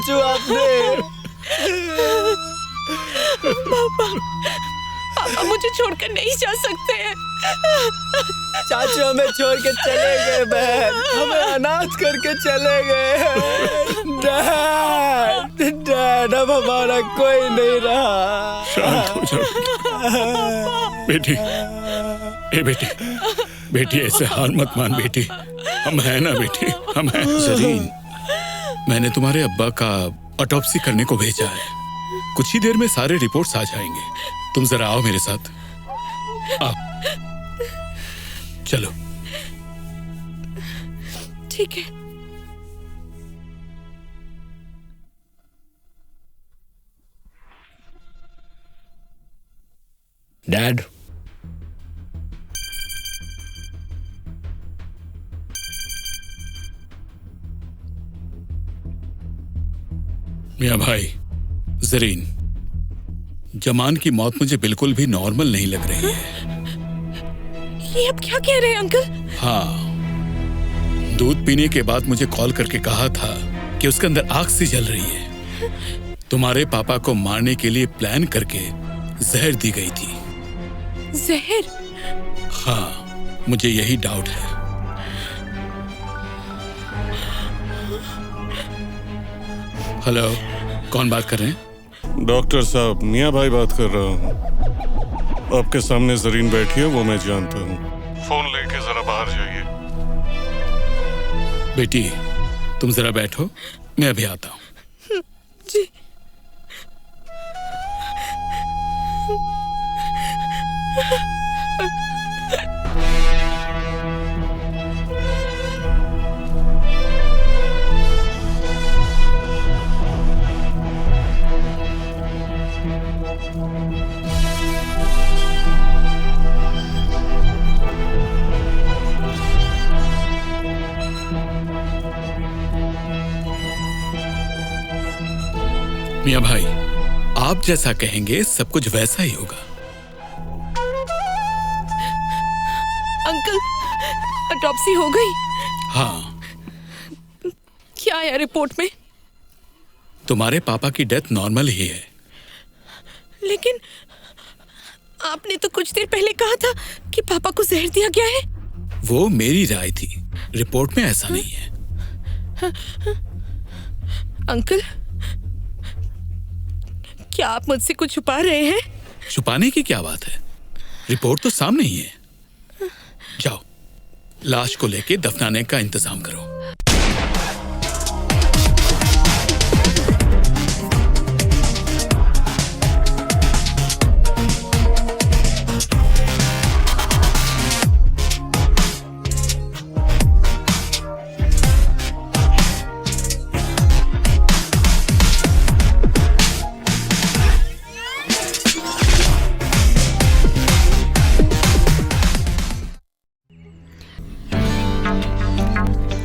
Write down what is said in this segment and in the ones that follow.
चाचू आपने। पापा मुझे छोड़कर नहीं जा सकते हैं। चाचू हमें छोड़ के चले गए बहन, हमें अनाथ करके चले गए। डैड, डैड अब हमारा कोई नहीं रहा। शांत हो जाओ बेटी। ए बेटी, बेटी ऐसे हार मत मान बेटी, हम हैं ना बेटी, हम हैं। ज़रीन, मैंने तुम्हारे अब्बा का ऑटोप्सी करने को भेजा है। कुछ ही देर में सारे रिपोर्ट्स आ जाएंगे। तुम जरा आओ मेरे साथ। आओ, चलो। ठीक है। डैड, मियाँ भाई, ज़रीन, जमान की मौत मुझे बिल्कुल भी नॉर्मल नहीं लग रही है। ये अब क्या कह रहे हैं अंकल? हाँ, दूध पीने के बाद मुझे कॉल करके कहा था कि उसके अंदर आग सी जल रही है। तुम्हारे पापा को मारने के लिए प्लान करके जहर दी गई थी। जहर? हाँ, मुझे यही डाउट है। हेलो, कौन बात कर रहे हैं? डॉक्टर साहब, मियाँ भाई बात कर रहा हूँ। आपके सामने ज़रीन बैठी है, वो मैं जानता हूँ। फोन लेके जरा बाहर जाइए। बेटी, तुम जरा बैठो, मैं अभी आता हूँ। जी। मियाँ भाई, आप जैसा कहेंगे सब कुछ वैसा ही होगा। अंकल, ऑटोप्सी हो गई? हाँ। क्या आया रिपोर्ट में? तुम्हारे पापा की डेथ नॉर्मल ही है। लेकिन आपने तो कुछ देर पहले कहा था कि पापा को जहर दिया गया है। वो मेरी राय थी, रिपोर्ट में ऐसा नहीं है। अंकल, क्या आप मुझसे कुछ छुपा रहे हैं? छुपाने की क्या बात है, रिपोर्ट तो सामने ही है। जाओ, लाश को लेके दफनाने का इंतजाम करो।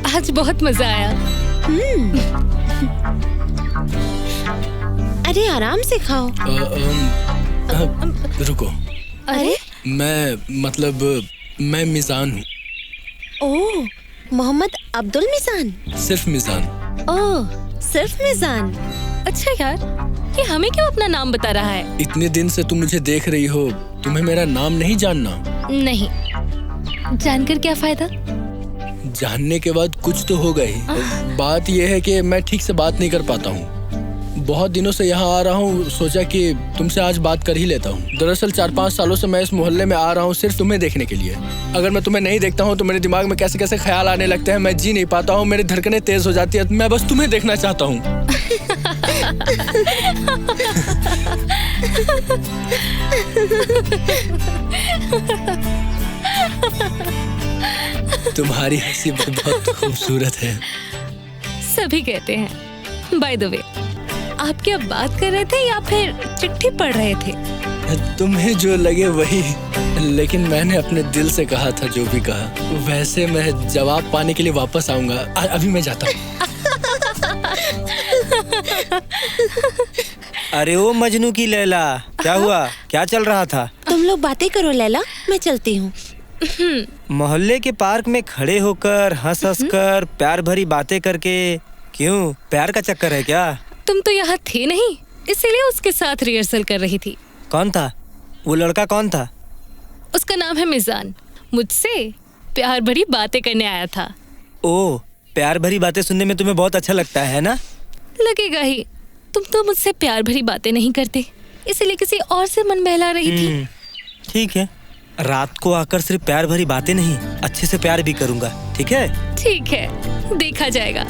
आज बहुत मजा आया। अरे आराम से खाओ। रुको। अरे मैं मिजान हूँ। ओह, मोहम्मद अब्दुल मिजान। सिर्फ मिजान। ओह, सिर्फ मिजान। अच्छा यार, ये हमें क्यों अपना नाम बता रहा है? इतने दिन से तुम मुझे देख रही हो, तुम्हें मेरा नाम नहीं जानना? नहीं, जानकर क्या फायदा? जानने के बाद कुछ तो होगा ही। बात यह है कि मैं ठीक से बात नहीं कर पाता हूँ। बहुत दिनों से यहाँ आ रहा हूँ, सोचा कि तुमसे आज बात कर ही लेता हूँ। दरअसल 4-5 सालों से मैं इस मोहल्ले में आ रहा हूँ सिर्फ तुम्हें देखने के लिए। अगर मैं तुम्हें नहीं देखता हूँ तो मेरे दिमाग में कैसे कैसे ख्याल आने लगते हैं, मैं जी नहीं पाता हूँ, मेरी धड़कनें तेज हो जाती है। मैं बस तुम्हें देखना चाहता हूँ। तुम्हारी हंसी बहुत खूबसूरत है। सभी कहते हैं। बाय द वे, आप क्या बात कर रहे थे या फिर चिट्ठी पढ़ रहे थे? तुम्हें जो लगे वही, लेकिन मैंने अपने दिल से कहा था जो भी कहा। वैसे मैं जवाब पाने के लिए वापस आऊंगा, अभी मैं जाता हूँ। अरे ओ मजनू की लैला, क्या हुआ? क्या चल रहा था? तुम लोग बातें करो लैला, मैं चलती हूँ। मोहल्ले के पार्क में खड़े होकर हंस हंस कर प्यार भरी बातें करके, क्यों, प्यार का चक्कर है क्या? तुम तो यहाँ थे नहीं, इसीलिए उसके साथ रिहर्सल कर रही थी। कौन था वो लड़का? कौन था? उसका नाम है मिजान। मुझसे प्यार भरी बातें करने आया था। ओ, प्यार भरी बातें सुनने में तुम्हें बहुत अच्छा लगता है ना? लगेगा ही, तुम तो मुझसे प्यार भरी बातें नहीं करते, इसीलिए किसी और से मन बहला रही थी। ठीक है, रात को आकर सिर्फ प्यार भरी बातें नहीं, अच्छे से प्यार भी करूंगा। ठीक है? ठीक है, देखा जाएगा।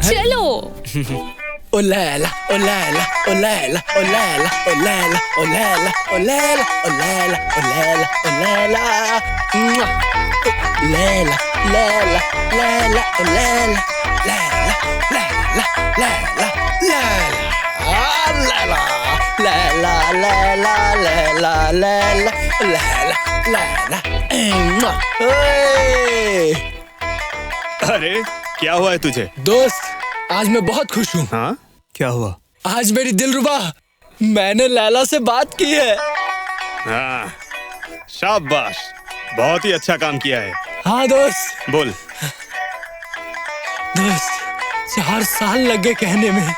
चलो। ओ लैला ओ लैला ओ लैला ओ लैला ओ लैला ओ लैला ओ लैला ओ लैला ओ लैला ओ लैला लैला लैला लैला ओ लैला लैला लैला लैला लैला लैला लैला लैला लैला लैला। अरे क्या हुआ है तुझे? दोस्त, आज मैं बहुत खुश हूँ। हाँ, क्या हुआ? आज मेरी दिलरुबा, मैंने लैला से बात की है। हाँ, शाबाश, बहुत ही अच्छा काम किया है। हाँ दोस्त। बोल। दोस्त, 4 साल लग गए कहने में।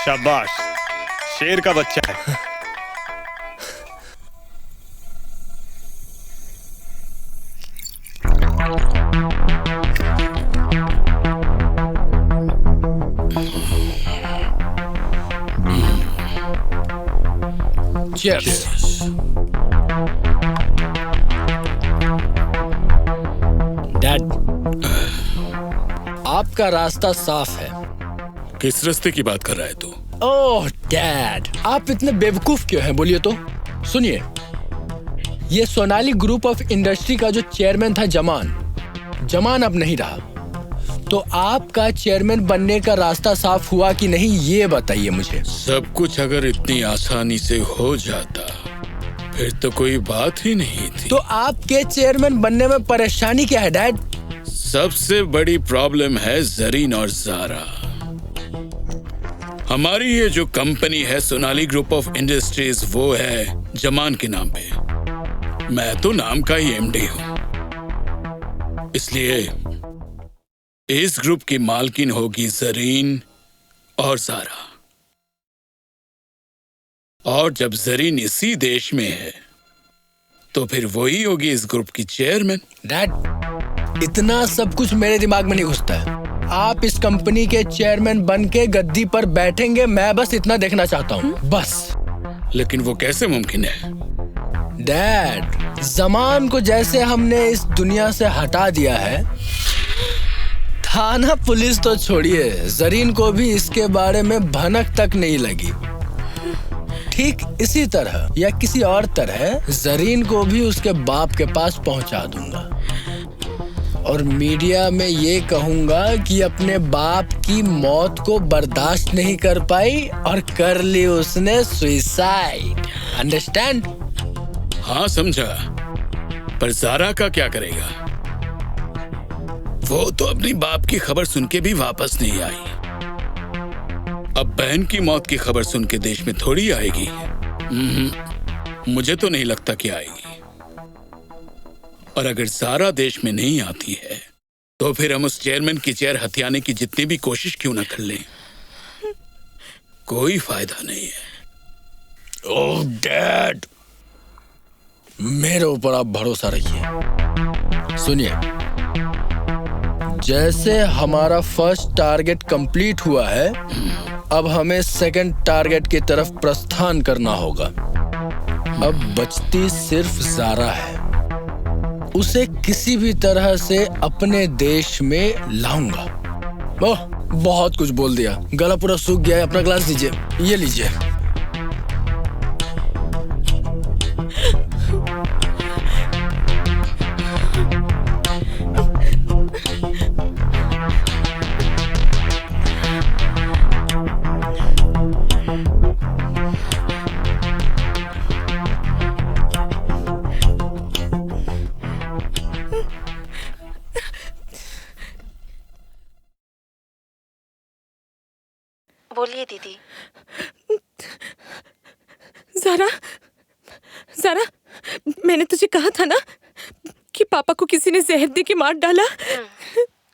शाबाश, शेर का बच्चा है। Cheers. डैड, आपका रास्ता साफ है। किस रास्ते की बात कर रहा है तू? ओह डैड, आप इतने बेवकूफ क्यों हैं? बोलिए तो। सुनिए, ये सोनाली ग्रुप ऑफ इंडस्ट्री का जो चेयरमैन था जमान अब नहीं रहा, तो आपका चेयरमैन बनने का रास्ता साफ हुआ कि नहीं, ये बताइए मुझे। सब कुछ अगर इतनी आसानी से हो जाता फिर तो कोई बात ही नहीं थी। तो आपके चेयरमैन बनने में परेशानी क्या है डैड? सबसे बड़ी प्रॉब्लम है जरीन और जारा। हमारी ये जो कंपनी है सोनाली ग्रुप ऑफ इंडस्ट्रीज, वो है जमान के नाम पे। मैं तो नाम का ही एमडी हूँ, इसलिए इस ग्रुप की मालकिन होगी जरीन और जारा। और जब जरीन इसी देश में है तो फिर वही होगी इस ग्रुप की चेयरमैन। डैड, इतना सब कुछ मेरे दिमाग में नहीं घुसता है। आप इस कंपनी के चेयरमैन बन के गद्दी पर बैठेंगे, मैं बस इतना देखना चाहता हूँ, बस। लेकिन वो कैसे मुमकिन है? डैड, जमान को जैसे हमने इस दुनिया से हटा दिया है, थाना पुलिस तो छोड़िए, जरीन को भी इसके बारे में भनक तक नहीं लगी। ठीक इसी तरह या किसी और तरह जरीन को भी उसके बाप के पास पहुंचा दूंगा और मीडिया में ये कहूंगा कि अपने बाप की मौत को बर्दाश्त नहीं कर पाई और कर ली उसने सुसाइड। अंडरस्टैंड? हाँ समझा, पर जारा का क्या करेगा? वो तो अपनी बाप की खबर सुन के भी वापस नहीं आई। अब बहन की मौत की खबर सुन के देश में थोड़ी आएगी। मुझे तो नहीं लगता कि आएगी। और अगर जारा देश में नहीं आती है तो फिर हम उस चेयरमैन की चेयर हथियाने की जितनी भी कोशिश क्यों ना कर लें, कोई फायदा नहीं है। ओह डैड, मेरे ऊपर आप भरोसा रखिए। सुनिए, जैसे हमारा फर्स्ट टारगेट कंप्लीट हुआ है, अब हमें सेकंड टारगेट की तरफ प्रस्थान करना होगा। अब बचती सिर्फ जारा है, उसे किसी भी तरह से अपने देश में लाऊंगा। ओह, बहुत कुछ बोल दिया, गला पूरा सूख गया है। अपना ग्लास दीजिए, ये लीजिए। बोलिए दीदी। ज़ारा, ज़ारा, मैंने तुझे कहा था ना कि पापा को किसी ने जहर दे के मार डाला।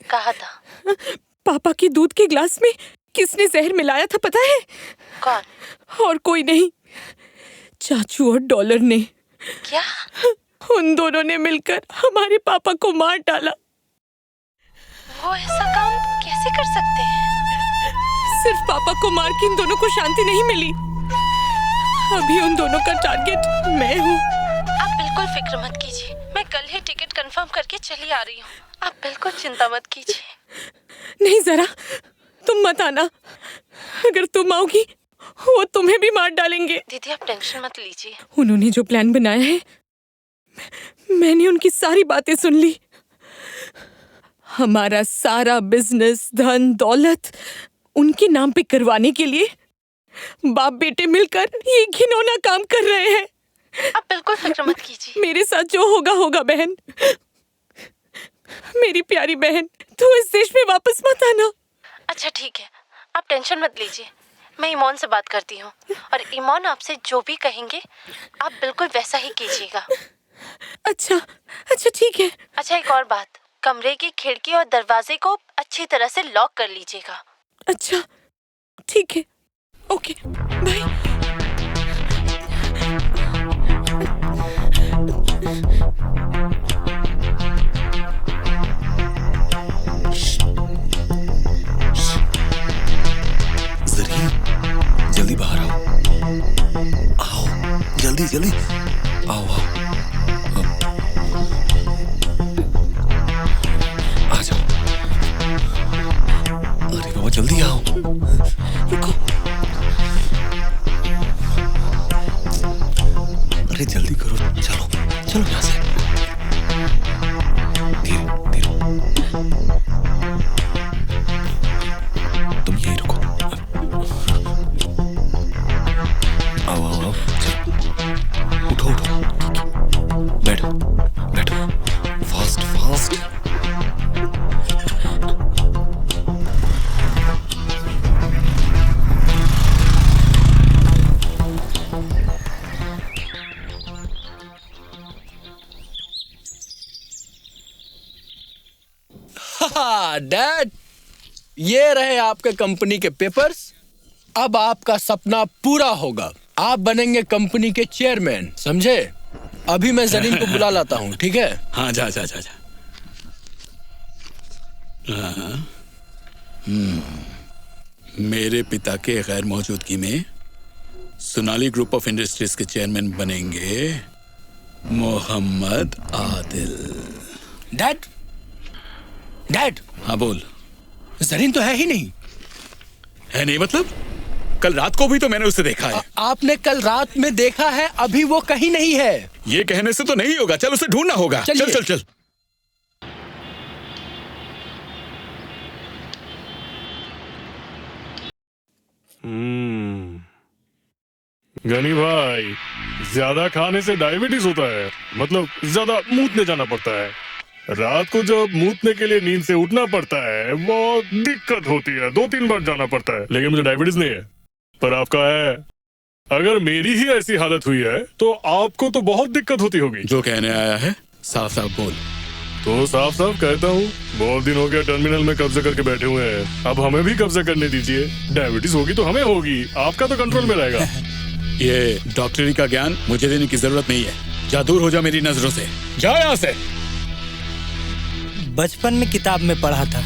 कहा था। पापा के दूध के ग्लास में किसने जहर मिलाया था पता है? कौन? और कोई नहीं, चाचू और डॉलर ने। क्या? उन दोनों ने मिलकर हमारे पापा को मार डाला। वो ऐसा काम कैसे कर सकते हैं? सिर्फ पापा को मार के इन दोनों को शांति नहीं मिली। अभी उन दोनों का टारगेट मैं हूँ। आप बिल्कुल फिक्र मत कीजिए, मैं कल ही टिकट कंफर्म करके चली आ रही हूँ। आप बिल्कुल चिंता मत कीजिए। नहीं जरा, तुम मत आना। अगर तुम आओगी वो तुम्हें भी मार डालेंगे। दीदी आप टेंशन मत लीजिए। उन्होंने जो प्लान बनाया है, मैंने उनकी सारी बातें सुन ली। हमारा सारा बिजनेस, धन दौलत उनके नाम पे करवाने के लिए बाप बेटे मिलकर ये घिनौना काम कर रहे हैं। आप बिल्कुल फिक्र मत कीजिए। मेरे साथ जो होगा होगा बहन। मेरी प्यारी बहन, तू इस देश में वापस मत आना। अच्छा ठीक है, आप टेंशन मत लीजिए। मैं ईमोन से बात करती हूँ और ईमोन आपसे जो भी कहेंगे आप बिल्कुल वैसा ही कीजिएगा। अच्छा ठीक है। अच्छा एक और बात, कमरे की खिड़की और दरवाजे को अच्छी तरह से लॉक कर लीजिएगा। अच्छा ठीक है, ओके बाय। जरीन, जल्दी बाहर आओ। आओ जल्दी जल्दी आओ आओ। आ जाओ। अरे बाबा जल्दी आओ। रुको। अरे जल्दी करो, चलो चलो यहाँ से। धीरे धीरे, तुम यहीं रुको। आओ आओ आओ, चलो उठो उठो, बैठो बैठो, फास्ट फास्ट। डैड, ये रहे आपके कंपनी के पेपर्स। अब आपका सपना पूरा होगा, आप बनेंगे कंपनी के चेयरमैन, समझे? अभी मैं जरीन को बुला लाता हूँ, ठीक है? हाँ जा जा जा जा। हाँ। मेरे पिता के गैर मौजूदगी में सोनाली ग्रुप ऑफ इंडस्ट्रीज के चेयरमैन बनेंगे मोहम्मद आदिल। Dad dad. हाँ बोल। जरीन तो है ही नहीं। है नहीं मतलब? कल रात को भी तो मैंने उसे देखा है। आपने कल रात में देखा है, अभी वो कहीं नहीं है। ये कहने से तो नहीं होगा, चल उसे ढूंढना होगा। चल चल चल। गनी भाई, ज्यादा खाने से डायबिटीज होता है, मतलब ज्यादा मूतने जाना पड़ता है। रात को जब मूतने के लिए नींद से उठना पड़ता है बहुत दिक्कत होती है, 2-3 बार जाना पड़ता है। लेकिन मुझे डायबिटीज नहीं है, पर आपका है। अगर मेरी ही ऐसी हालत हुई है तो आपको तो बहुत दिक्कत होती होगी। जो कहने आया है साफ साफ बोल। तो साफ साफ कहता हूँ, बहुत दिन हो गया टर्मिनल में कब्जा करके बैठे हुए हैं, अब हमें भी कब्जा करने दीजिए। डायबिटीज होगी तो हमें होगी, आपका तो कंट्रोल में रहेगा। ये डॉक्टरी का ज्ञान मुझे देने की जरूरत नहीं है। जा दूर हो जा मेरी नजरों से, जा यहाँ से। बचपन में किताब में पढ़ा था,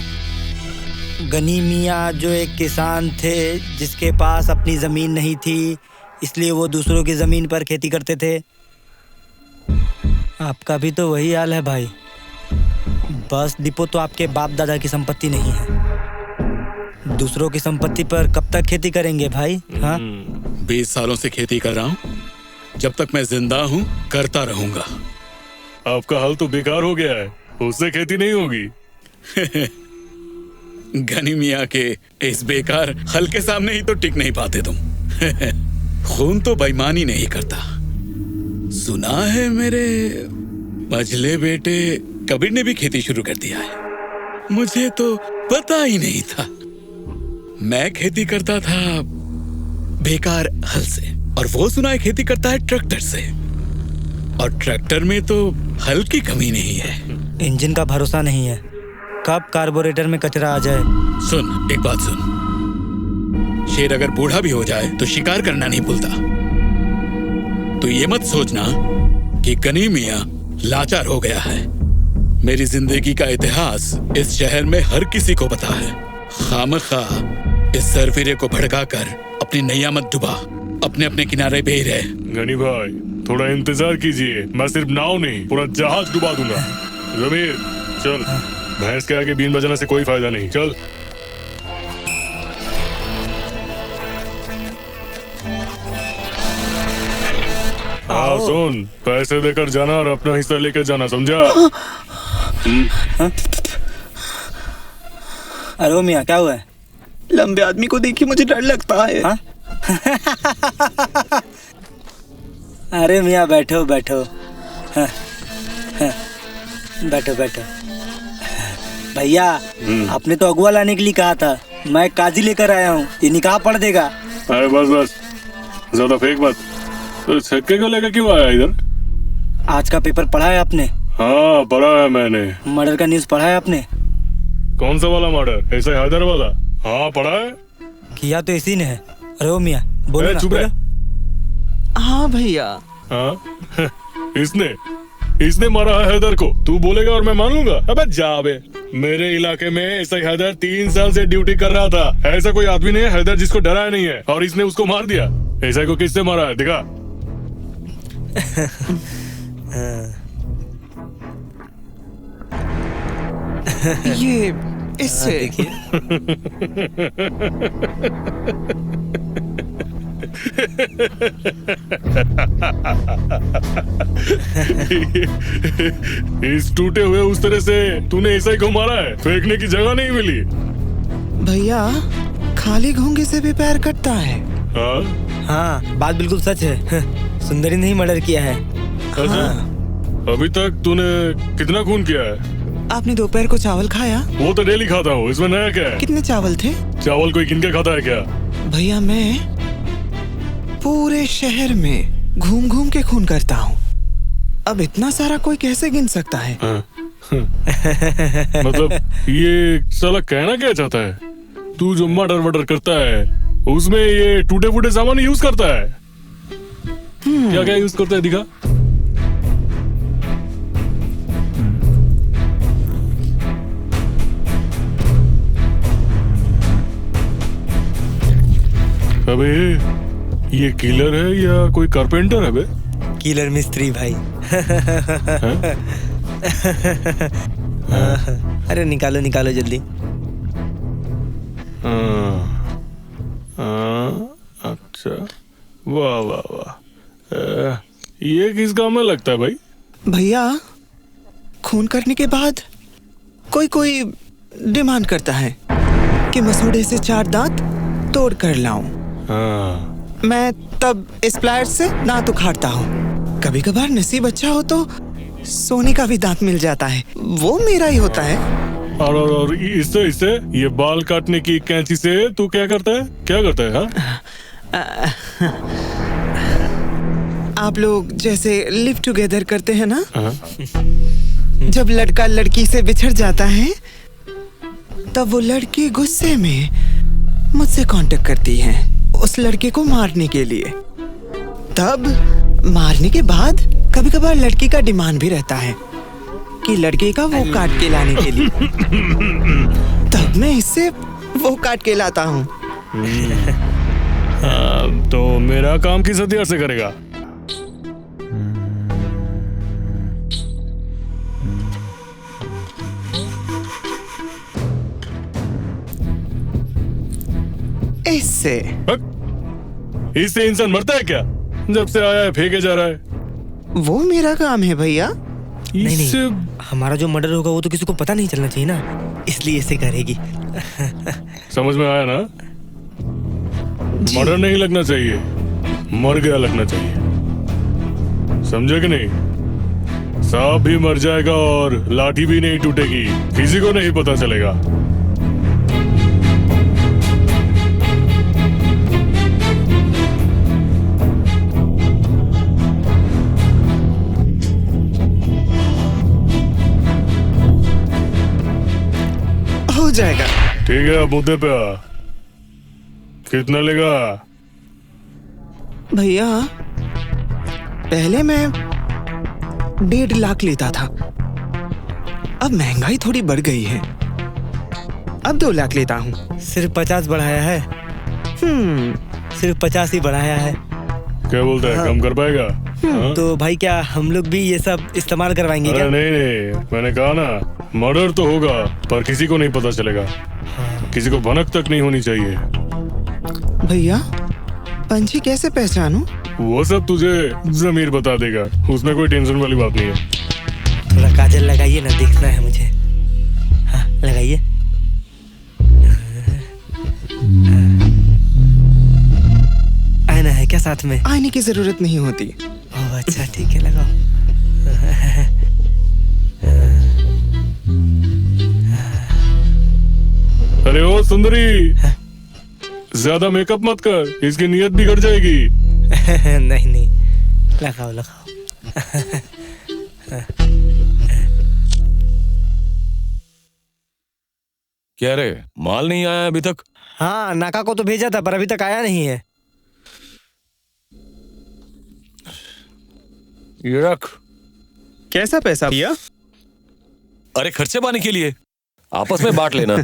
गनी मियाँ जो एक किसान थे जिसके पास अपनी जमीन नहीं थी, इसलिए वो दूसरों की जमीन पर खेती करते थे। आपका भी तो वही हाल है भाई। बस डिपो तो आपके बाप दादा की संपत्ति नहीं है, दूसरों की संपत्ति पर कब तक खेती करेंगे भाई? हाँ 20 सालों से खेती कर रहा हूँ, जब तक मैं जिंदा हूँ करता रहूंगा। आपका हाल तो बेकार हो गया है, उससे खेती नहीं होगी। गनी मियाँ के इस बेकार हल के सामने ही तो टिक नहीं पाते तुम। खून तो बेईमानी नहीं करता। सुना है मेरे मझले बेटे कबीर ने भी खेती शुरू कर दिया है, मुझे तो पता ही नहीं था। मैं खेती करता था बेकार हल से, और वो सुना है खेती करता है ट्रैक्टर से, और ट्रैक्टर में तो हल की कमी नहीं है। इंजन का भरोसा नहीं है, कब कार्बोरेटर में कचरा आ जाए। सुन एक बात सुन, शेर अगर बूढ़ा भी हो जाए तो शिकार करना नहीं भूलता। तो ये मत सोचना कि गनी मियां लाचार हो गया है। मेरी जिंदगी का इतिहास इस शहर में हर किसी को पता है। खामखा इस सरफिरे को भड़काकर अपनी नैया मत डुबा, अपने अपने किनारे पे ही रहे। गनी भाई थोड़ा इंतजार कीजिए, मैं सिर्फ नाव नहीं पूरा जहाज डुबा दूंगा। जमीर चल, भैंस के आगे बीन बजाने से कोई फायदा नहीं, चल। हाँ सुन, पैसे देकर जाना और अपना हिस्सा लेकर जाना, समझा? अरे मियाँ क्या हुआ है? लंबे आदमी को देखिए मुझे डर लगता है। हाँ? अरे मियाँ बैठो बैठो। हाँ, हाँ, बैठो बैठो। भैया आपने तो अगुआ लाने के लिए कहा था, मैं काजी लेकर आया हूँ, ये निकाह पढ़ देगा। अरे बस बस, ज्यादा फेंक मत। तो छक्के को लेकर क्यों आया इधर? आज का पेपर पढ़ा है आपने? हाँ पढ़ा है मैंने। मर्डर का न्यूज़ पढ़ा है आपने? कौन सा वाला मर्डर? ऐसा हैदर वाला? हाँ पढ़ा है। किया तो इसी ने है। अरे ओ मियाँ बोलो ना, चुप रहे। हाँ भैया। हाँ इसने मारा है हैदर को, तू बोलेगा और मैं मान लूंगा? अबे जा बे। मेरे इलाके में ऐसा हैदर 3 साल से ड्यूटी कर रहा था। ऐसा कोई आदमी नहीं है हैदर जिसको डराया नहीं है, और इसने उसको मार दिया। ऐसा को किससे मारा है दिखा। ये इससे इस टूटे हुए उस तरह से तूने ऐसा को मारा है, फेंकने की जगह नहीं मिली। भैया खाली घोंगे से भी पैर कटता है। हाँ बात बिल्कुल सच है। सुंदरी ने ही मर्डर किया है। हाँ। अभी तक तूने कितना खून किया है? आपने दोपहर को चावल खाया? वो तो डेली खाता हूँ, इसमें नया क्या है? कितने चावल थे? चावल कोई गिन के खाता है क्या? भैया मैं पूरे शहर में घूम घूम के खून करता हूँ, अब इतना सारा कोई कैसे गिन सकता है? मतलब ये साला कहना क्या चाहता है? तू जो मर्डर वर्डर करता है उसमें ये टूटे फूटे सामान यूज करता है? क्या क्या यूज करता है दिखा। अबे ये किलर है या कोई कारपेंटर है बे? किलर मिस्त्री भाई। अरे निकालो निकालो जल्दी। अच्छा वाह वाह वाह, ये किस काम में लगता है भाई? भैया खून करने के बाद कोई कोई डिमांड करता है कि मसूड़े से 4 दांत तोड़ कर लाऊं। मैं तब इस प्लायर से दांत उखाड़ता हूँ। कभी कभार नसीब अच्छा हो तो सोने का भी दांत मिल जाता है, वो मेरा ही होता है। और इससे ये बाल काटने की कैंची से तू क्या करता है? क्या करता है? हाँ? आप लोग जैसे लिव टुगेदर करते हैं ना, जब लड़का लड़की से बिछड़ जाता है तब वो लड़की गुस्से में मुझसे कांटेक्ट करती है उस लड़के को मारने के लिए। तब मारने के बाद कभी कभार लड़की का डिमांड भी रहता है कि लड़के का वो काट के लाने के लिए। तब मैं इससे वो काट के लाता हूँ। तो मेरा काम किस हथियार से करेगा? इससे इंसान मरता है क्या? जब से आया है फेंके जा रहा है। वो मेरा काम है भैया। नहीं, हमारा जो मर्डर होगा वो तो किसी को पता नहीं चलना चाहिए ना, इसलिए इसे करेगी। समझ में आया ना? मर्डर नहीं लगना चाहिए, मर गया लगना चाहिए, समझे कि नहीं? सांप भी मर जाएगा और लाठी भी नहीं टूटेगी, किसी को नहीं पता चलेगा। हो जाएगा। ठीक है, मुद्दे पे आ। कितना लेगा? भैया पहले मैं 1.5 लाख लेता था, अब महंगाई थोड़ी बढ़ गई है, अब 2 लाख लेता हूँ। सिर्फ 50 बढ़ाया है। सिर्फ 50 ही बढ़ाया है। क्या बोलता है? कम कर पाएगा? हाँ? तो भाई क्या हम लोग भी ये सब इस्तेमाल करवाएंगे क्या? नहीं, मैंने कहा ना, मर्डर तो होगा पर किसी को नहीं पता चलेगा। किसी को भनक तक नहीं होनी चाहिए। भैया पंछी कैसे पहचानूं? वो सब तुझे जमीर बता देगा, उसमें कोई टेंशन वाली बात नहीं है। थोड़ा काजल लगाइए ना, देखना है मुझे। हाँ लगाइए। आईना है क्या साथ में? आईने की जरूरत नहीं होती। ओह अच्छा ठीक है, लगाओ। अरे ओ सुंदरी, ज्यादा मेकअप मत कर, इसकी नीयत बिगड़ जाएगी। नहीं, लगाओ लगाओ। क्या रे, माल नहीं आया अभी तक? हाँ नाका को तो भेजा था पर अभी तक आया नहीं है। ये रख। कैसा पैसा भैया? अरे खर्चे पानी के लिए, आपस में बांट लेना।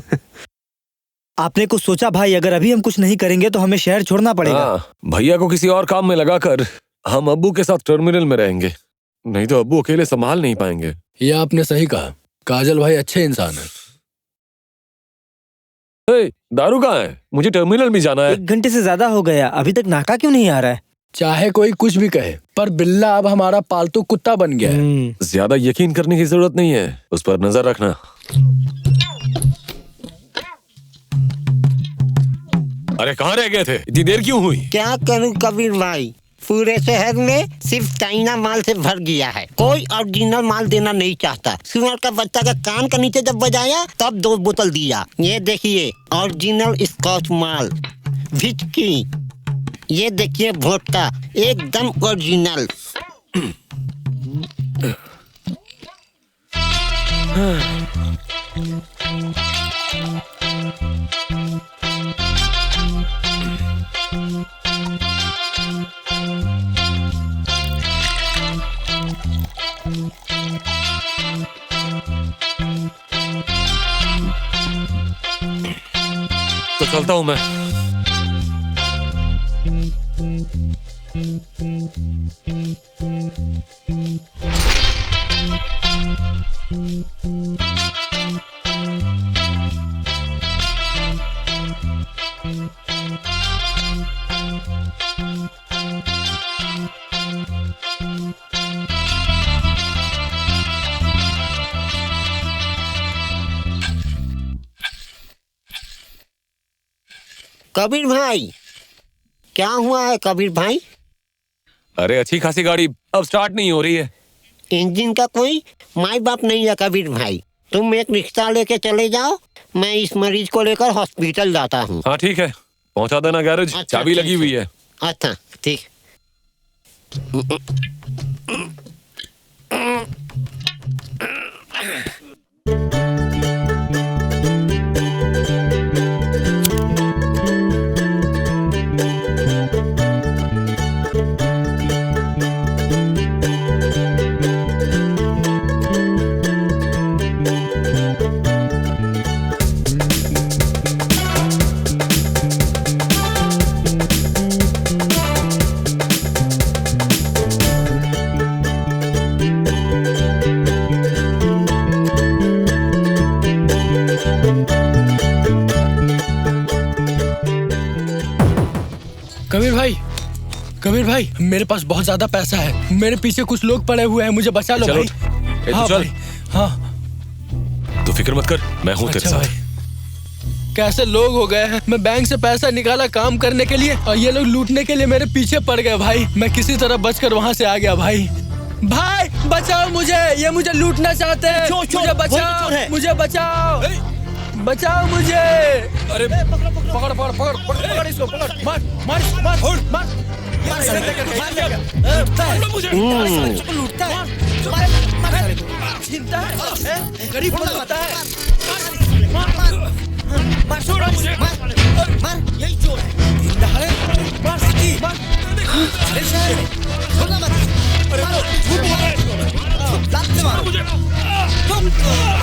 आपने कुछ सोचा भाई? अगर अभी हम कुछ नहीं करेंगे तो हमें शहर छोड़ना पड़ेगा। हाँ, भैया को किसी और काम में लगाकर हम अब्बू के साथ टर्मिनल में रहेंगे, नहीं तो अब्बू अकेले संभाल नहीं पाएंगे। ये आपने सही कहा, काजल भाई अच्छे इंसान है। दारू कहाँ है? मुझे टर्मिनल में जाना है। 1 घंटे से ज्यादा हो गया, अभी तक नाका क्यों नहीं आ रहा है? चाहे कोई कुछ भी कहे, पर बिल्ला अब हमारा पालतू कुत्ता बन गया है। ज्यादा यकीन करने की जरूरत नहीं है, उस पर नजर रखना। अरे कहाँ रह गए थे? इतनी देर क्यों हुई? क्या करूं कबीर भाई, पूरे शहर में सिर्फ चाइना माल से भर गया है। कोई ओरिजिनल माल देना नहीं चाहता। सुअर का बच्चा का कान का नीचे जब बजाया तब 2 बोतल दिया। ये देखिए ओरिजिनल स्कॉच माल, विस्की। ये देखिए वोडका, एकदम ओरिजिनल। तो चलता हूँ मैं। कबीर भाई क्या हुआ है कबीर भाई? अरे अच्छी खासी गाड़ी अब स्टार्ट नहीं हो रही है। इंजन का कोई माई बाप नहीं है कबीर भाई। तुम एक रिक्शा लेके चले जाओ, मैं इस मरीज को लेकर हॉस्पिटल जाता हूँ। हाँ ठीक है, पहुंचा देना गैरेज। अच्छा, चाबी लगी हुई है। अच्छा ठीक। कबीर भाई मेरे पास बहुत ज्यादा पैसा है, मेरे पीछे कुछ लोग पड़े हुए हैं, मुझे बचा लो भाई। हाँ भाई, हाँ तो फिक्र मत कर, मैं हूँ तेरे साथ। कैसे लोग हो गए हैं, मैं बैंक से पैसा निकाला काम करने के लिए और ये लोग लूटने के लिए मेरे पीछे पड़ गए भाई। मैं किसी तरह बचकर वहाँ से आ गया भाई। भाई बचाओ मुझे, ये मुझे लूटना चाहते हैं। मुझे बचाओ, मुझे बचाओ, बचाओ मुझे। अरे पकड़ पकड़ पकड़ पकड़ पकड़ इसको, पकड़, मार मार मार मार। गरीब होता है, मार छोड़ो मुझे, मार यही चोर है।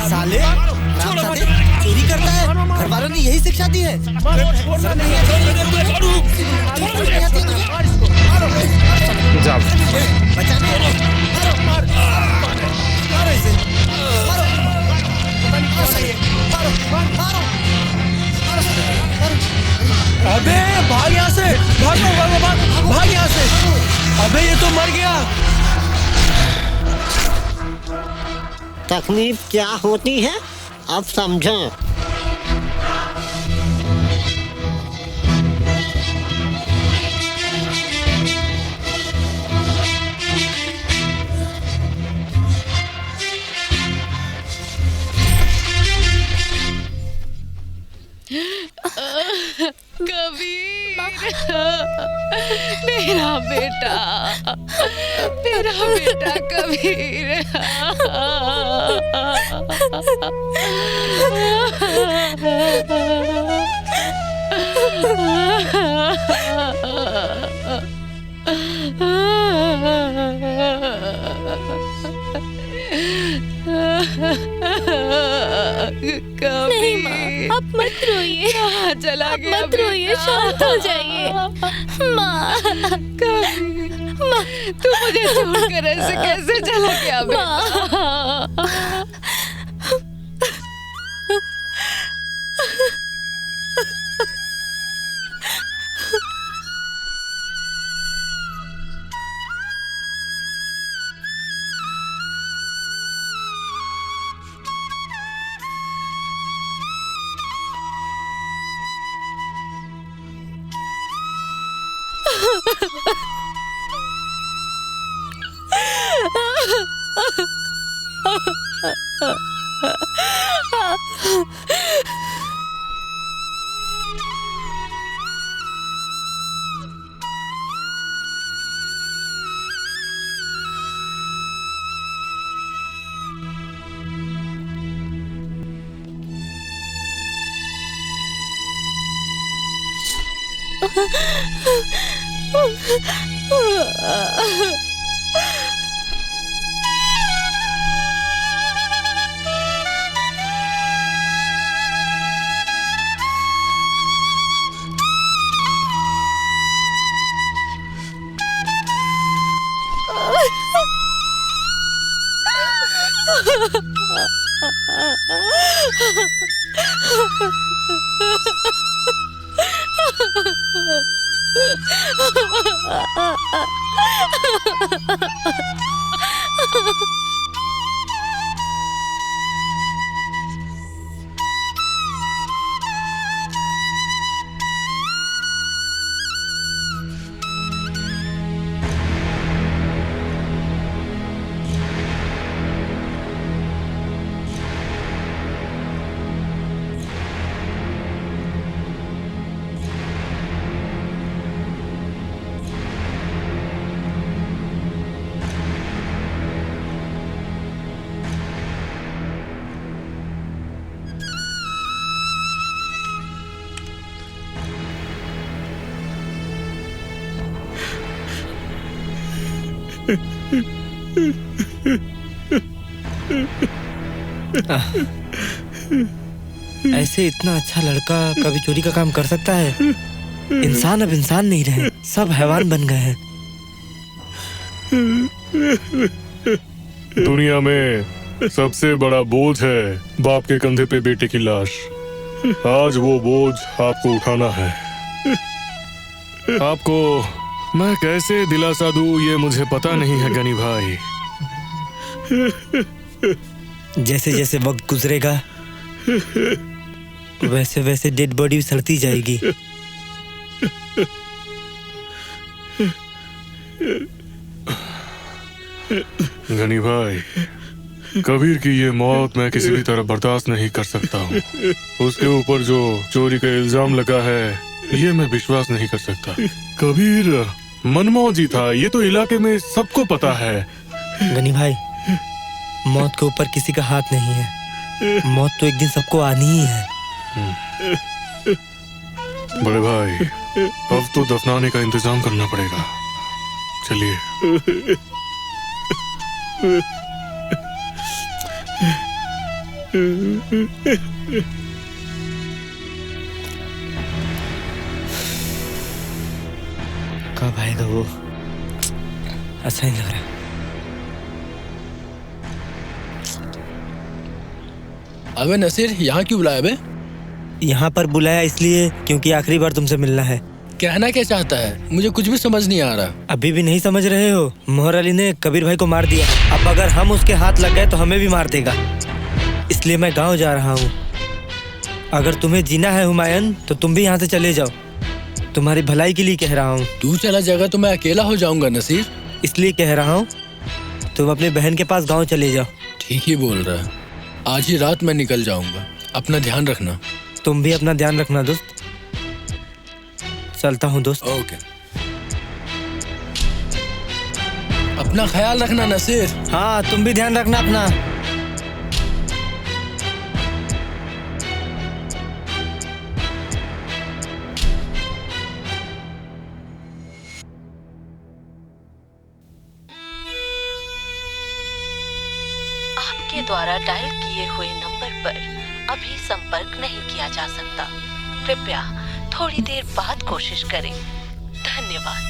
साले चोरी करता है, घर वालों ने यही शिक्षा दी है। अबे भाग यहाँ से, भाग भाग भाग भाग यहाँ से। अबे ये तो मर गया। तकलीफ क्या होती है अब समझो। कबीर, मेरा बेटा कबीर। नहीं माँ, आप मत रोइए। चला गया, मत रोइए, शांत हो जाइए। माँ, माँ, तू मुझे छोड़कर ऐसे कैसे चला गया बेटा? ऐसे इतना अच्छा लड़का कभी चोरी का काम कर सकता है? इंसान अब इंसान नहीं रहे, सब हैवान बन गए हैं। दुनिया में सबसे बड़ा बोझ है बाप के कंधे पे बेटे की लाश। आज वो बोझ आपको उठाना है। आपको मैं कैसे दिलासा दूं ये मुझे पता नहीं है गनी भाई। जैसे जैसे वक्त गुजरेगा वैसे वैसे डेड बॉडी सड़ती जाएगी। गनी भाई, कबीर की ये मौत मैं किसी भी तरह बर्दाश्त नहीं कर सकता हूँ। उसके ऊपर जो चोरी का इल्जाम लगा है ये मैं विश्वास नहीं कर सकता। कबीर मनमौजी था, ये तो इलाके में सबको पता है। गनी भाई, मौत के ऊपर किसी का हाथ नहीं है। मौत तो एक दिन सबको आनी ही है। बड़े भाई, अब तो दफनाने का इंतजाम करना पड़ेगा। चलिए। कब आएगा वो? अच्छा नहीं लग रहा। अबे नसीर, यहाँ क्यों बुलाया बे? यहाँ पर बुलाया इसलिए क्योंकि आखिरी बार तुमसे मिलना है। कहना क्या चाहता है? मुझे कुछ भी समझ नहीं आ रहा। अभी भी नहीं समझ रहे हो? मोहर अली ने कबीर भाई को मार दिया। अब अगर हम उसके हाथ लग गए तो हमें भी मार देगा। इसलिए मैं गांव जा रहा हूँ। अगर तुम्हें जीना है हुमायूं तो तुम भी यहाँ से चले जाओ। तुम्हारी भलाई के लिए कह रहा हूँ। तू चला जाएगा तो मैं अकेला हो जाऊंगा नसीर। इसलिए कह रहा हूँ तुम अपनी बहन के पास गाँव चले जाओ। ठीक ही बोल रहा है। आज ही रात मैं निकल जाऊंगा। अपना ध्यान रखना। तुम भी अपना ध्यान रखना दोस्त। चलता हूँ दोस्त। ओके। अपना ख्याल रखना नसीर। हाँ, तुम भी ध्यान रखना अपना। आपके द्वारा डायल किए हुए नंबर पर अभी संपर्क नहीं किया जा सकता। कृपया थोड़ी देर बाद कोशिश करें। धन्यवाद।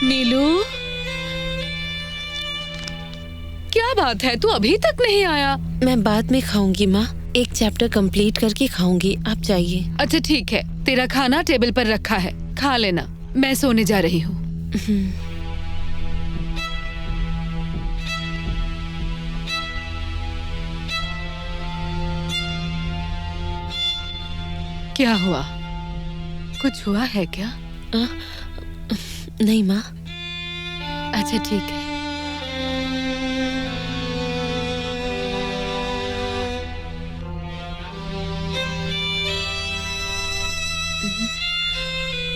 नीलू, क्या बात है? तू अभी तक नहीं आया? मैं बाद में खाऊंगी माँ। एक चैप्टर कंप्लीट करके खाऊंगी। आप जाइए। अच्छा ठीक है, तेरा खाना टेबल पर रखा है, खा लेना। मैं सोने जा रही हूँ। क्या हुआ? कुछ हुआ है क्या? नहीं माँ। अच्छा ठीक है।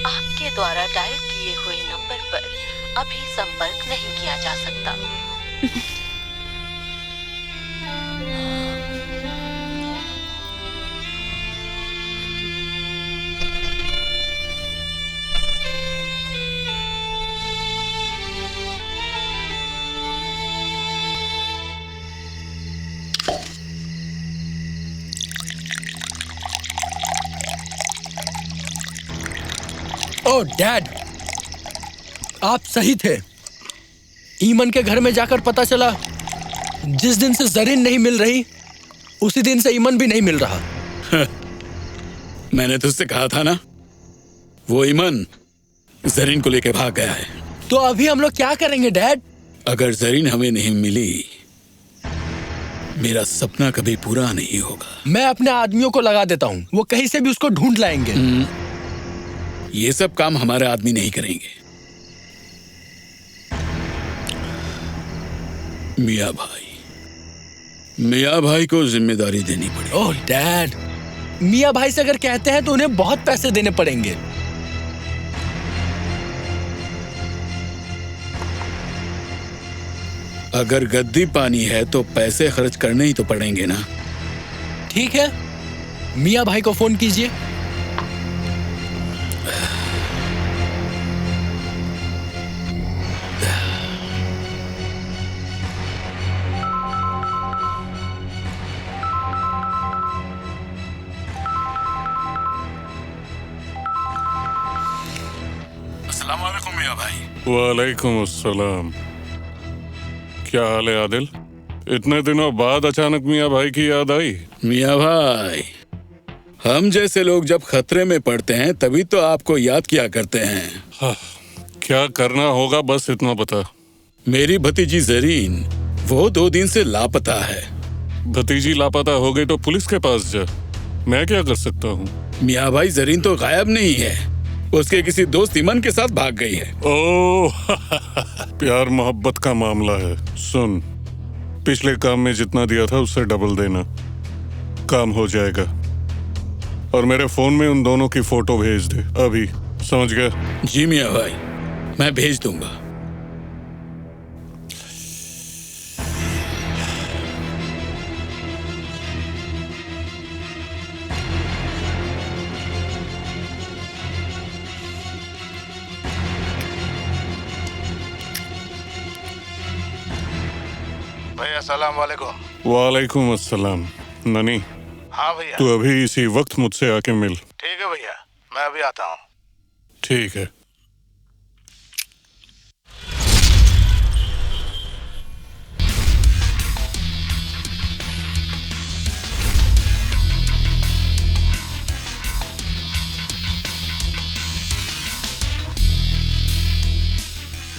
आपके द्वारा डायल किए हुए नंबर पर अभी संपर्क नहीं किया जा सकता। ओह डैड, आप सही थे। ईमन के घर में जाकर पता चला जिस दिन से जरीन नहीं मिल रही उसी दिन से ईमन भी नहीं मिल रहा। मैंने तुझसे कहा था ना, वो ईमन जरीन को लेकर भाग गया है। तो अभी हम लोग क्या करेंगे डैड? अगर जरीन हमें नहीं मिली, मेरा सपना कभी पूरा नहीं होगा। मैं अपने आदमियों को लगा देता हूँ, वो कहीं से भी उसको ढूंढ लाएंगे। ये सब काम हमारे आदमी नहीं करेंगे। मियाँ भाई को जिम्मेदारी देनी पड़ेगी। ओह डैड, मियाँ भाई से अगर कहते हैं तो उन्हें बहुत पैसे देने पड़ेंगे। अगर गद्दी पानी है तो पैसे खर्च करने ही तो पड़ेंगे ना। ठीक है, मियाँ भाई को फोन कीजिए। अस्सलामुअलैकुम मियाँ भाई। वालेकुम अस्सलाम। क्या हाल है आदिल? इतने दिनों बाद अचानक मियाँ भाई की याद आई। मियाँ भाई, हम जैसे लोग जब खतरे में पड़ते हैं तभी तो आपको याद किया करते हैं। हाँ, क्या करना होगा बस इतना बता। मेरी भतीजी जरीन, वो 2 दिन से लापता है। भतीजी लापता हो गई तो पुलिस के पास जा। मैं क्या कर सकता हूँ? मियाँ भाई, जरीन तो गायब नहीं है, उसके किसी दोस्त ईमन के साथ भाग गई है। ओह प्यार मोहब्बत का मामला है। सुन, पिछले काम में जितना दिया था उससे डबल देना, काम हो जाएगा। और मेरे फोन में उन दोनों की फोटो भेज दे अभी, समझ गया? जी मियाँ भाई, मैं भेज दूंगा। भैया सलाम वालेकुम। वालेकुम अस्सलाम। ननी, हाँ भैया। तू अभी इसी वक्त मुझसे आके मिल। ठीक है भैया, मैं अभी आता हूँ। ठीक है।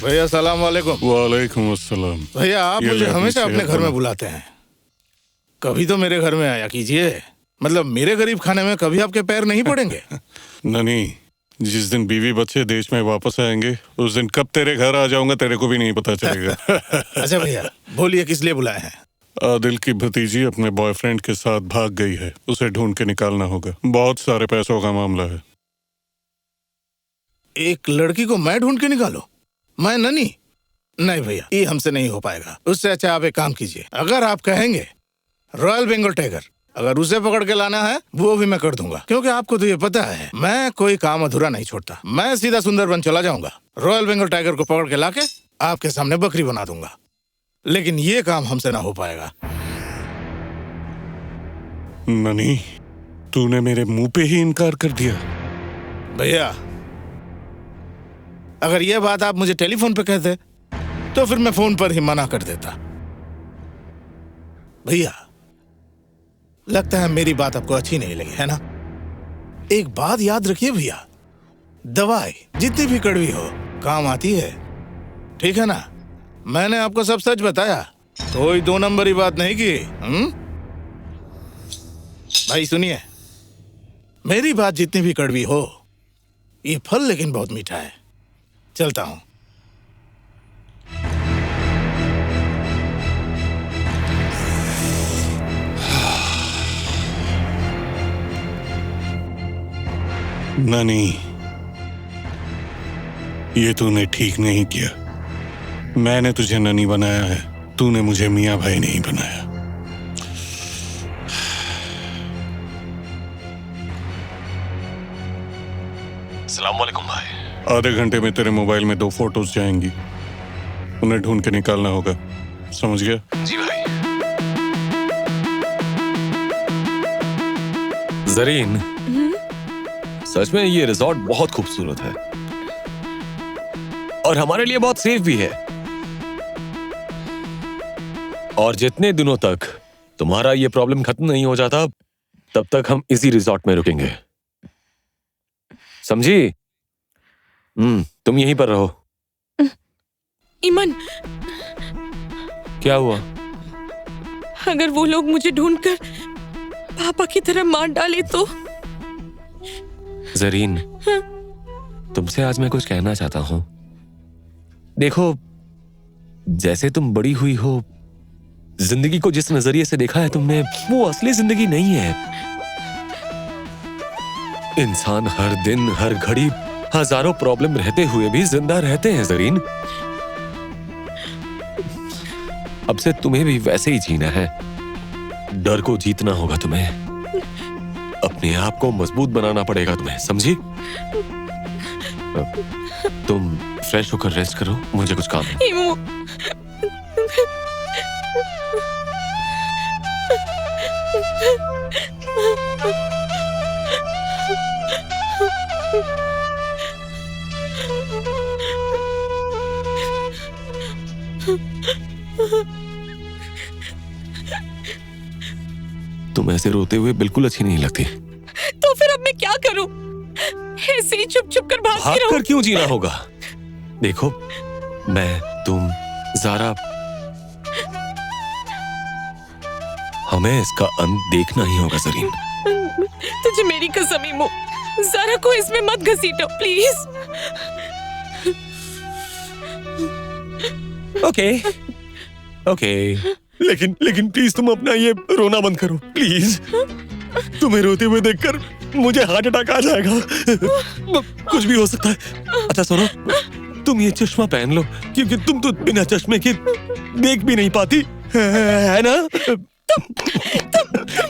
भैया सलाम वालेकुम। वालेकुम अस्सलाम। भैया आप ये मुझे ले अपनी हमेशा सेहत अपने घर में बना। बुलाते हैं, कभी तो मेरे घर में आया कीजिए। मतलब मेरे गरीब खाने में कभी आपके पैर नहीं पड़ेंगे। ननी, जिस दिन बीवी बच्चे देश में वापस आएंगे उस दिन कब तेरे घर आ जाऊंगा तेरे को भी नहीं पता चलेगा। अच्छा भैया बोलिए किस लिए बुलाए हैं? आदिल की भतीजी अपने बॉयफ्रेंड के साथ भाग गई है, उसे ढूंढ के निकालना होगा। बहुत सारे पैसों का मामला है। एक लड़की को मैं ढूंढ के निकालूं? मैं ननी? नहीं भैया, ये हमसे नहीं हो पाएगा। उससे अच्छा आप एक काम कीजिए, अगर आप कहेंगे रॉयल बंगाल टाइगर, अगर उसे पकड़ के लाना है वो भी मैं कर दूंगा, क्योंकि आपको तो ये पता है मैं कोई काम अधूरा नहीं छोड़ता। मैं सीधा सुंदरबन चला जाऊंगा, रॉयल बंगाल टाइगर को पकड़ के लाके आपके सामने बकरी बना दूंगा। लेकिन ये काम हमसे ना हो पाएगा। ननी, तूने मेरे मुंह पे ही इनकार कर दिया। भैया अगर ये बात आप मुझे टेलीफोन पे कहते तो फिर मैं फोन पर ही मना कर देता। भैया लगता है मेरी बात आपको अच्छी नहीं लगी है ना? एक बात याद रखिए भैया, दवाई जितनी भी कड़वी हो काम आती है, ठीक है ना? मैंने आपको सब सच बताया, कोई दो नंबर ही बात नहीं की। भाई सुनिए, मेरी बात जितनी भी कड़वी हो, ये फल लेकिन बहुत मीठा है। चलता हूं। ननी, ये तूने ठीक नहीं किया। मैंने तुझे ननी बनाया है, तूने मुझे मियाँ भाई नहीं बनाया। अस्सलाम वालेकुम भाई। आधे घंटे में तेरे मोबाइल में 2 फोटोज जाएंगी, उन्हें ढूंढ के निकालना होगा, समझ गया? जी भाई। जरीन, सच में ये रिजॉर्ट बहुत खूबसूरत है और हमारे लिए बहुत सेफ भी है। और जितने दिनों तक तुम्हारा ये प्रॉब्लम खत्म नहीं हो जाता तब तक हम इसी रिजॉर्ट में रुकेंगे, समझी? तुम यहीं पर रहो। ईमान, क्या हुआ? अगर वो लोग मुझे ढूंढकर पापा की तरह मार डाले तो? जरीन, तुमसे आज मैं कुछ कहना चाहता हूं। देखो, जैसे तुम बड़ी हुई हो, जिंदगी को जिस नजरिए से देखा है तुमने, वो असली जिंदगी नहीं है। इंसान हर दिन हर घड़ी हजारों प्रॉब्लम रहते हुए भी जिंदा रहते हैं जरीन। अब से तुम्हें भी वैसे ही जीना है। डर को जीतना होगा तुम्हें, अपने आप को मजबूत बनाना पड़ेगा तुम्हें, समझी? तुम फ्रेश होकर रेस्ट करो, मुझे कुछ काम है। तुम ऐसे रोते हुए बिल्कुल अच्छी नहीं लगती। तो फिर अब मैं क्या करूं? ऐसे ही चुप चुप कर भागती रहूं? भागकर क्यों जीना होगा? देखो, मैं, तुम, ज़ारा, हमें इसका अंत देखना ही होगा जरीन। तुझे मेरी कसम इमो, ज़ारा को इसमें मत घसीटो प्लीज। ओके, लेकिन प्लीज तुम अपना ये रोना बंद करो प्लीज। तुम्हें रोते हुए देखकर मुझे हार्ट अटैक आ जाएगा। कुछ भी हो सकता है। अच्छा सुनो, तुम ये चश्मा पहन लो, क्योंकि तुम तो बिना चश्मे के देख भी नहीं पाती, है ना? तुम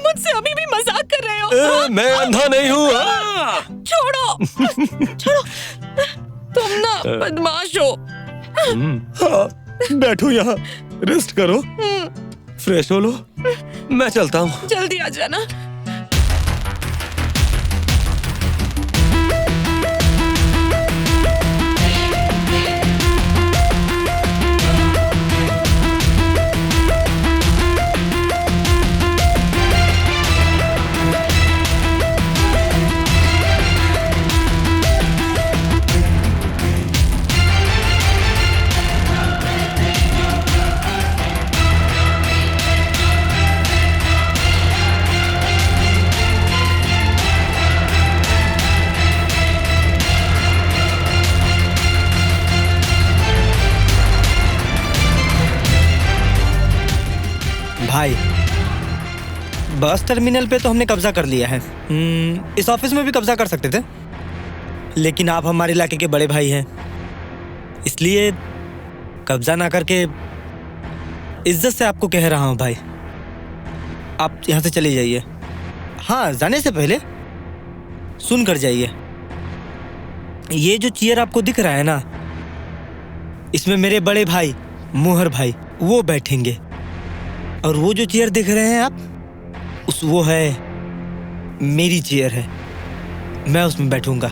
मुझसे अभी भी मजाक कर रहे हो? मैं अंधा नहीं हूँ। छोड़ो, तुम ना बदमाश हो। बैठो यहाँ। रेस्ट करो, फ्रेश हो लो, मैं चलता हूँ। जल्दी आ जाना। भाई, बस टर्मिनल पे तो हमने कब्जा कर लिया है। इस ऑफिस में भी कब्जा कर सकते थे, लेकिन आप हमारे इलाके के बड़े भाई हैं, इसलिए कब्जा ना करके इज्जत से आपको कह रहा हूँ भाई, आप यहाँ से चले जाइए। हाँ, जाने से पहले सुन कर जाइए। ये जो चेयर आपको दिख रहा है ना, इसमें मेरे बड़े भाई मोहर भाई वो बैठेंगे, और वो जो चेयर देख रहे हैं आप, वो है मेरी चेयर है, मैं उसमें बैठूंगा।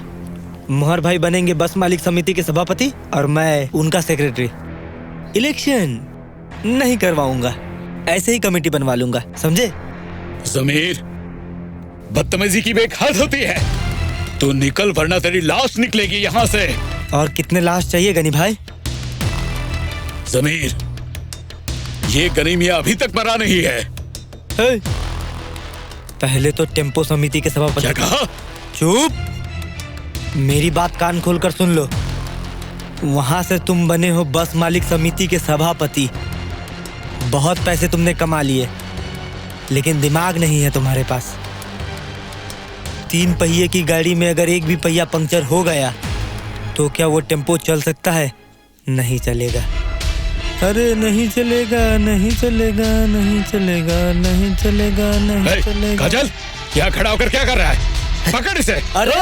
मोहर भाई बनेंगे बस मालिक समिति के सभापति और मैं उनका सेक्रेटरी। इलेक्शन नहीं करवाऊंगा, ऐसे ही कमेटी बनवा लूंगा, समझे? जमीर, बदतमीजी की एक हद होती है। तू निकल वरना तेरी लाश निकलेगी यहाँ से। और कितने लाश चाहिए गनी भाई? जमीर, ये गनी मियां अभी तक मरा नहीं है। पहले तो टेम्पो समिति के सभापति। क्या कहा? चुप, मेरी बात कान खोलकर सुन लो। वहां से तुम बने हो बस मालिक समिति के सभापति। बहुत पैसे तुमने कमा लिए, लेकिन दिमाग नहीं है तुम्हारे पास। 3 पहिए की गाड़ी में अगर एक भी पहिया पंक्चर हो गया तो क्या वो टेम्पो चल सकता है? नहीं चलेगा। अरे नहीं चलेगा, नहीं चलेगा, नहीं चलेगा, नहीं चलेगा, नहीं चलेगा। काजल, यहाँ खड़ा होकर क्या कर रहा है? पकड़ इसे। अरे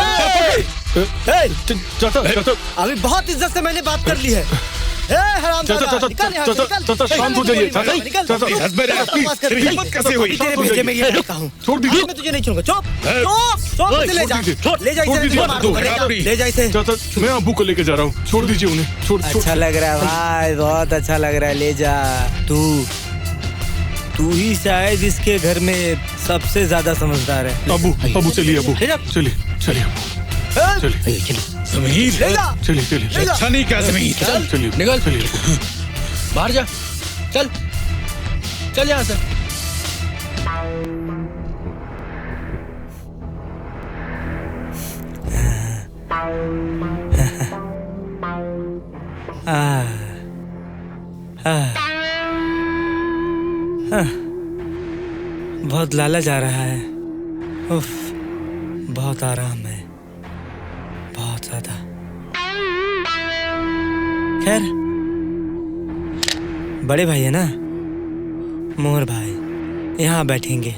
अभी बहुत इज्जत से मैंने बात कर ली है। शांत हो जाइए। हिम्मत कैसे हुई? तेरे भेजे में ये रहता हूँ। छोड़ दीजिए। मैं तुझे नहीं छोड़ूंगा। चुप, ले जा, ले जा इसे। मैं अबू को लेके जा रहा हूँ, छोड़ दीजिए उन्हें। छोड़। अच्छा लग रहा है भाई, बहुत अच्छा लग रहा है, ले जा। तू ही शायद इसके घर में सबसे ज्यादा समझदार है। अबू चलिए, अबू चलिए, चलिए जमीर, चलिए। अच्छा नहीं क्या जमीर? चलिए, निकल, चलिए, बाहर जा, चल यहाँ से। बहुत लाला जा रहा है। उफ, बहुत आराम है, बहुत ज्यादा। खैर, बड़े भाई है ना, मोहर भाई, यहाँ बैठेंगे।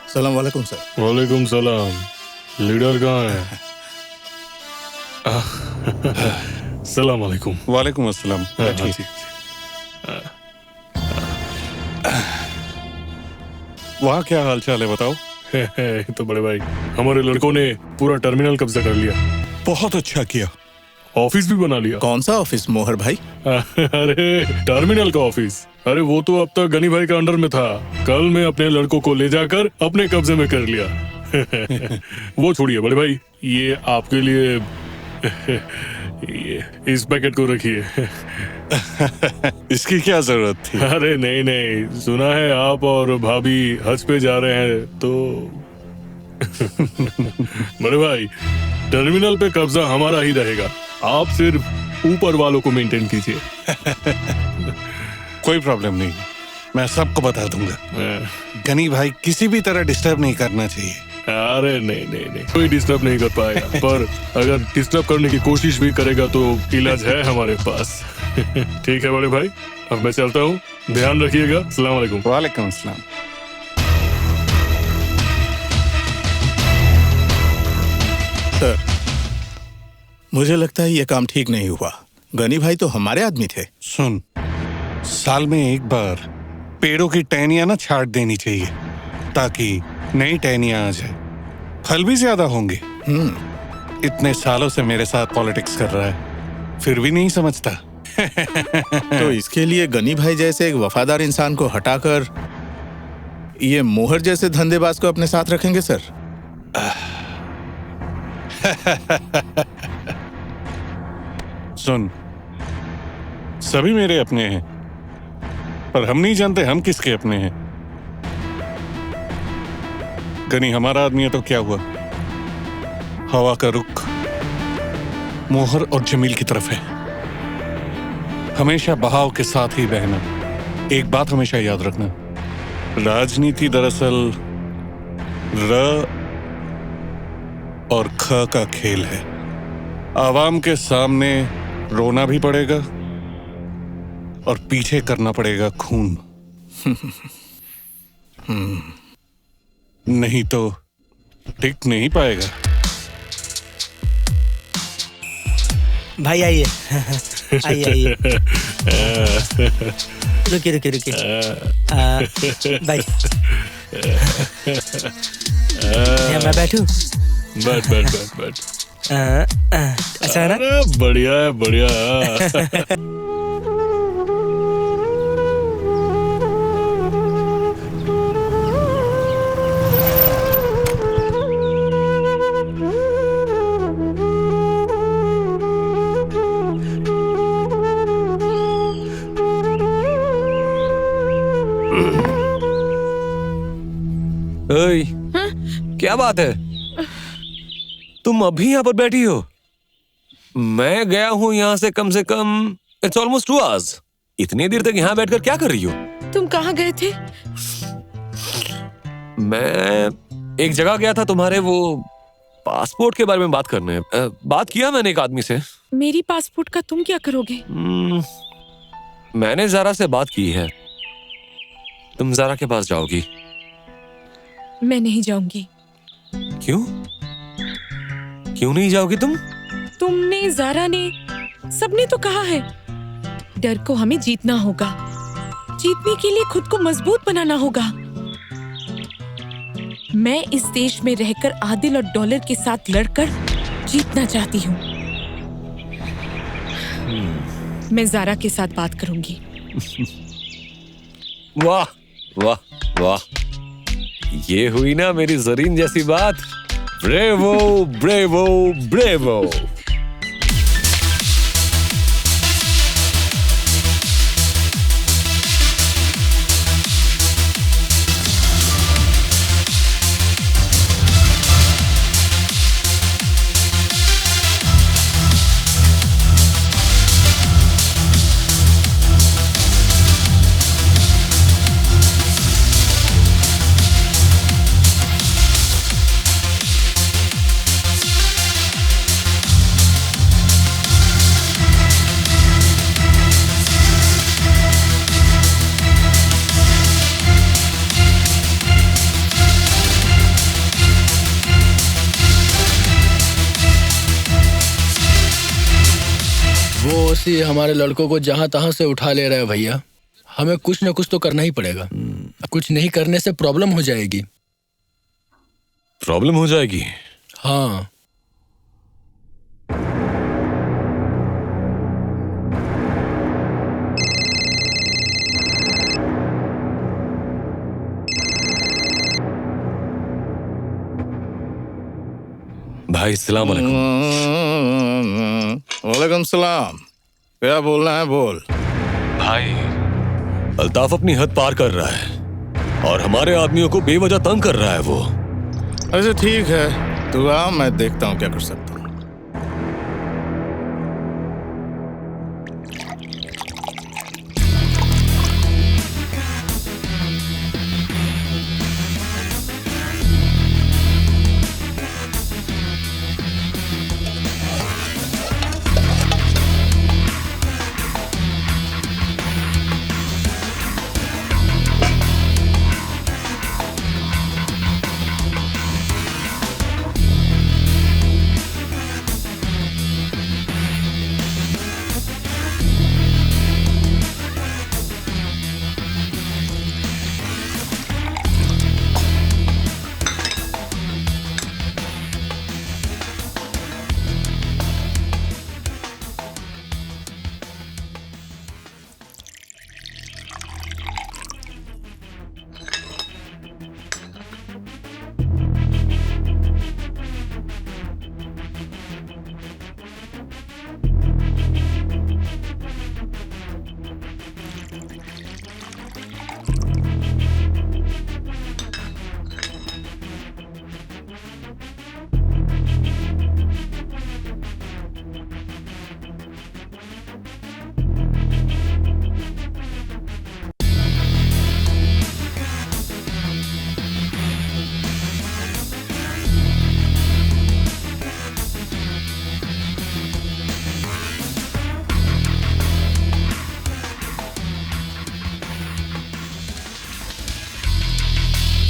सलाम वालेकुम सर। वालेकुम सलाम। लीडर कहाँ है? सलाम वालेकुम। वालेकुम अस्सलाम। वहाँ क्या हाल चाल है बताओ? तो बड़े भाई, हमारे लड़कों ने पूरा टर्मिनल कब्जा कर लिया। बहुत अच्छा किया। ऑफिस भी बना लिया। कौन सा ऑफिस मोहर भाई? अरे टर्मिनल का ऑफिस। अरे वो तो अब तक गनी भाई का अंडर में था। कल मैं अपने लड़कों को ले जाकर अपने कब्जे में कर लिया। वो छोड़िए बड़े भाई, ये आपके लिए ये इस पैकेट को रखिए। इसकी क्या जरूरत थी? अरे नहीं, सुना है आप और भाभी हज पे जा रहे हैं तो बड़े भाई, टर्मिनल पे कब्जा हमारा ही रहेगा। आप सिर्फ ऊपर वालों को मेंटेन कीजिए। कोई प्रॉब्लम नहीं, मैं सबको बता दूंगा। गनी भाई किसी भी तरह डिस्टर्ब नहीं करना चाहिए। अरे नहीं नहीं नहीं, कोई डिस्टर्ब नहीं कर पाएगा, पर अगर डिस्टर्ब करने की कोशिश भी करेगा तो इलाज है हमारे पास। ठीक है बड़े भाई, अब मैं चलता हूँ, ध्यान रखिएगा। अस्सलाम वालेकुम। वालेकुम अस्सलाम। सर, मुझे लगता है ये काम ठीक नहीं हुआ। गनी भाई तो हमारे आदमी थे। सुन, साल में एक बार पेड़ों की टहनियां ना छाट देनी चाहिए ताकि नई टहनियां आ जाए, फल भी ज्यादा होंगे। इतने सालों से मेरे साथ पॉलिटिक्स कर रहा है, फिर भी नहीं समझता। तो इसके लिए गनी भाई जैसे एक वफादार इंसान को हटाकर ये मोहर जैसे धंधेबाज को अपने साथ रखेंगे सर? सुन, सभी मेरे अपने हैं, पर हम नहीं जानते हम किसके अपने हैं। गनी हमारा आदमी है तो क्या हुआ, हवा का रुख मोहर और जमील की तरफ है। हमेशा बहाव के साथ ही बहना। एक बात हमेशा याद रखना, राजनीति दरअसल र और ख का खेल है। आवाम के सामने रोना भी पड़ेगा और पीछे करना पड़ेगा खून। नहीं तो टिक नहीं पाएगा। भाई आइए। आइए आइए। रुकिए रुकिए रुकिए। भाई मैं बैठूं? बैठ बैठ बैठ बैठ। अच्छा है ना? अरे बढ़िया है, बढ़िया है। ओए, क्या बात है? तुम अभी यहाँ पर बैठी हो? मैं गया हूँ यहाँ से कम इट्स ऑलमोस्ट 2 hours। इतनी देर तक यहाँ बैठकर क्या कर रही हो? तुम कहाँ गए थे? मैं एक जगह गया था तुम्हारे वो पासपोर्ट के बारे में बात करने। बात किया मैंने एक आदमी से। मेरी पासपोर्ट का तुम क्या करोगे? मैंने ज़ारा से बात की है। तुम ज़ारा के पास जाओगी? मैं नहीं जाऊंगी। क्यों? क्यों नहीं जाओगी तुम? तुमने, ज़ारा ने, सबने तो कहा है डर को हमें जीतना होगा। जीतने के लिए खुद को मजबूत बनाना होगा। मैं इस देश में रहकर आदिल और डॉलर के साथ लड़कर जीतना चाहती हूँ। मैं ज़ारा के साथ बात करूंगी। वाह वाह वाह, ये हुई ना मेरी जरीन जैसी बात। Bravo bravo bravo. वो हमारे लड़कों को जहां तहां से उठा ले रहे हैं भैया। हमें कुछ न कुछ तो करना ही पड़ेगा। कुछ नहीं करने से प्रॉब्लम हो जाएगी। प्रॉब्लम हो जाएगी? हाँ। भाई सलाम अलैकुम। वालेकुम सलाम। क्या बोलना है बोल। भाई अल्ताफ अपनी हद पार कर रहा है और हमारे आदमियों को बेवजह तंग कर रहा है वो। अच्छा ठीक है, तू आ, मैं देखता हूँ क्या कर सकता हूँ।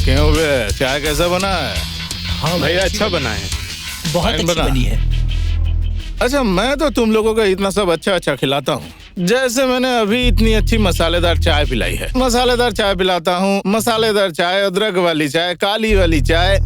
क्यों बे, चाय कैसा बना है? हाँ भैया अच्छा बना है। बहुत फाइन अच्छी बना। बनी है। अच्छा, मैं तो तुम लोगों को इतना सब अच्छा अच्छा खिलाता हूँ। जैसे मैंने अभी इतनी अच्छी मसालेदार चाय पिलाई है। मसालेदार चाय पिलाता हूँ, मसालेदार चाय, अदरक वाली चाय, काली वाली चाय।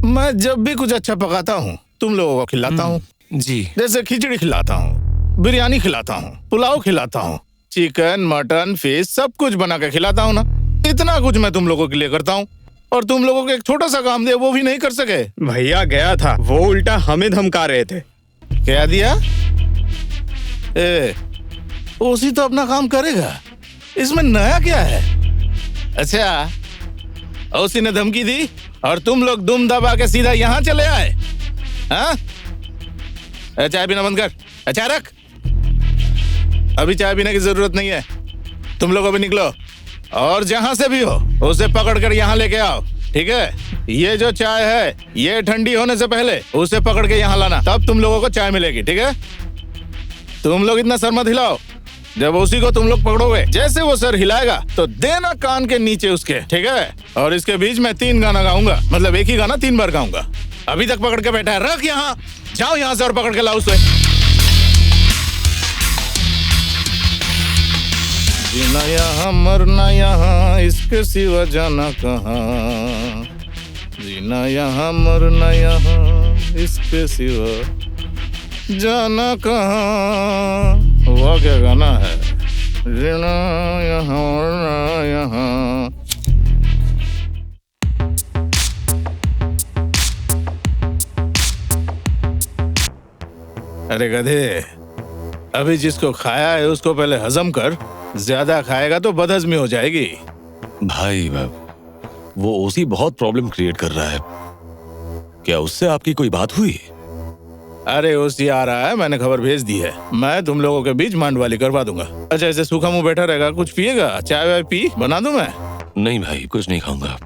मैं जब भी कुछ अच्छा पकाता हूँ तुम लोगों को खिलाता हूँ। जी। जैसे खिचड़ी खिलाता हूँ, बिरयानी खिलाता हूँ, पुलाव खिलाता हूँ, चिकन मटन फिश सब कुछ बना के खिलाता हूँ ना। इतना कुछ मैं तुम लोगों के लिए करता हूँ और तुम लोगों को एक छोटा सा काम दिया वो भी नहीं कर सके। भैया गया था, वो उल्टा हमें धमका रहे थे। क्या दिया? उसी तो अपना काम करेगा, इसमें नया क्या है? अच्छा, उसी ने धमकी दी और तुम लोग दुम दबा के सीधा यहाँ चले आए? हाँ? चाय पीना बंद कर। चाय रख। अभी चाय पीने की जरूरत नहीं है। तुम लोग अभी निकलो और जहां से भी हो उसे पकड़ कर यहाँ लेके आओ, ठीक है? ये जो चाय है ये ठंडी होने से पहले उसे पकड़ के यहाँ लाना, तब तुम लोगों को चाय मिलेगी, ठीक है? तुम लोग इतना सर मत हिलाओ। जब उसी को तुम लोग पकड़ोगे, जैसे वो सर हिलाएगा तो देना कान के नीचे उसके, ठीक है? और इसके बीच में 3 गाना गाऊंगा, मतलब एक ही गाना 3 बार गाऊंगा। अभी तक पकड़ के बैठा है, रख यहाँ। जाओ यहाँ से और पकड़ के लाओ उसे। जीना यहाँ मरना यहाँ, इसके सिवा जाना कहाँ। जीना यहाँ मरना यहाँ, इसके सिवा जाना कहाँ। वो क्या गाना है? जीना यहाँ मरना यहाँ। अरे गधे, अभी जिसको खाया है उसको पहले हजम कर। ज्यादा खाएगा तो बदहजमी हो जाएगी। भाई वो ओसी बहुत प्रॉब्लम क्रिएट कर रहा है। क्या उससे आपकी कोई बात हुई? अरे ओसी आ रहा है, मैंने खबर भेज दी है। मैं तुम लोगों के बीच मांडवाली करवा दूंगा। अच्छा, ऐसे सूखा मुंह बैठा रहेगा, कुछ पिएगा? चाय वाय पी बना दूं मैं? नहीं भाई, कुछ नहीं खाऊंगा।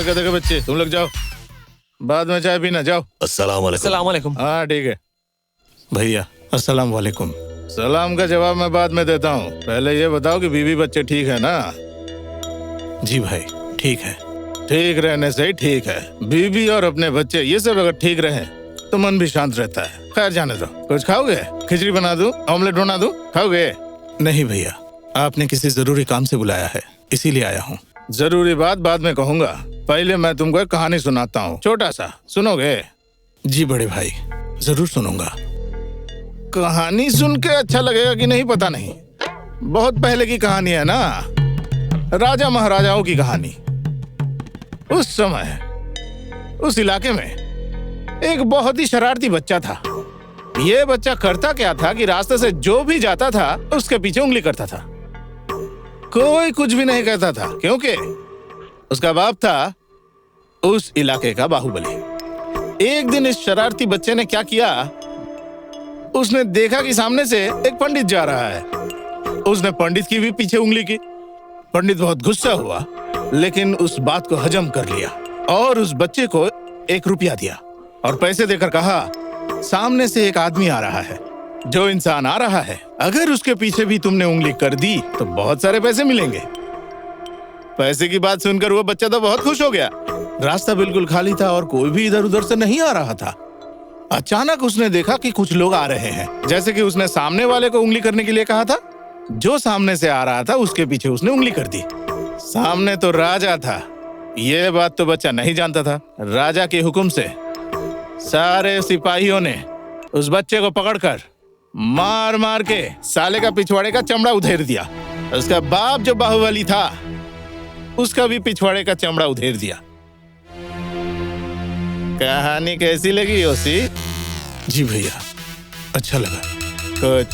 गधे के बच्चे, तुम लोग जाओ, बाद में चाय पीना, जाओ। अस्सलाम वालेकुम। हाँ ठीक है भैया, अस्सलाम वालेकुम। सलाम का जवाब मैं बाद में देता हूँ, पहले ये बताओ कि बीवी बच्चे ठीक है ना? जी भाई ठीक है। ठीक रहने से ही ठीक है। बीवी और अपने बच्चे ये सब अगर ठीक रहे तो मन भी शांत रहता है। खैर जाने दो। कुछ खाओगे? खिचड़ी बना दूं, ऑमलेट बना दूं, खाओगे? नहीं भैया, आपने किसी जरूरी काम से बुलाया है, इसीलिए आया हूँ। जरूरी बात बाद में कहूँगा, पहले मैं तुमको एक कहानी सुनाता हूँ, छोटा सा, सुनोगे? जी बड़े भाई, जरूर सुनूंगा। कहानी सुन के अच्छा लगेगा कि नहीं पता नहीं, बहुत पहले की कहानी है ना, राजा महाराजाओं की कहानी। उस समय उस इलाके में एक बहुत ही शरारती बच्चा था। ये बच्चा करता क्या था कि रास्ते से जो भी जाता था उसके पीछे उंगली करता था। कोई कुछ भी नहीं कहता था, क्योंकि उसका बाप था उस इलाके का बाहुबली। एक दिन इस शरारती बच्चे ने क्या किया, उसने देखा कि सामने से एक पंडित जा रहा है। उसने पंडित की भी पीछे उंगली की। पंडित बहुत गुस्सा हुआ, लेकिन उस बात को हजम कर लिया और उस बच्चे को 1 रुपया दिया और पैसे देकर कहा, सामने से एक आदमी आ रहा है, जो इंसान आ रहा है, अगर उसके पीछे भी तुमने उंगली कर दी तो बहुत सारे पैसे मिलेंगे। पैसे की बात सुनकर वो बच्चा तो बहुत खुश हो गया। रास्ता बिल्कुल खाली था और कोई भी इधर उधर से नहीं आ रहा था। अचानक उसने देखा कि कुछ लोग आ रहे हैं। जैसे कि उसने सामने वाले को उंगली करने के लिए कहा था, जो सामने से आ रहा था उसके पीछे उसने उंगली कर दी। सामने तो राजा था, ये बात तो बच्चा नहीं जानता था। राजा के हुक्म से सारे सिपाहियों ने उस बच्चे को पकड़कर मार मार के साले का पिछवाड़े का चमड़ा उधेड़ दिया। उसका बाप जो बाहुबली था उसका भी पिछवाड़े का चमड़ा उधेड़ दिया। कहानी कैसी लगी ओसी? जी भैया, अच्छा लगा। कुछ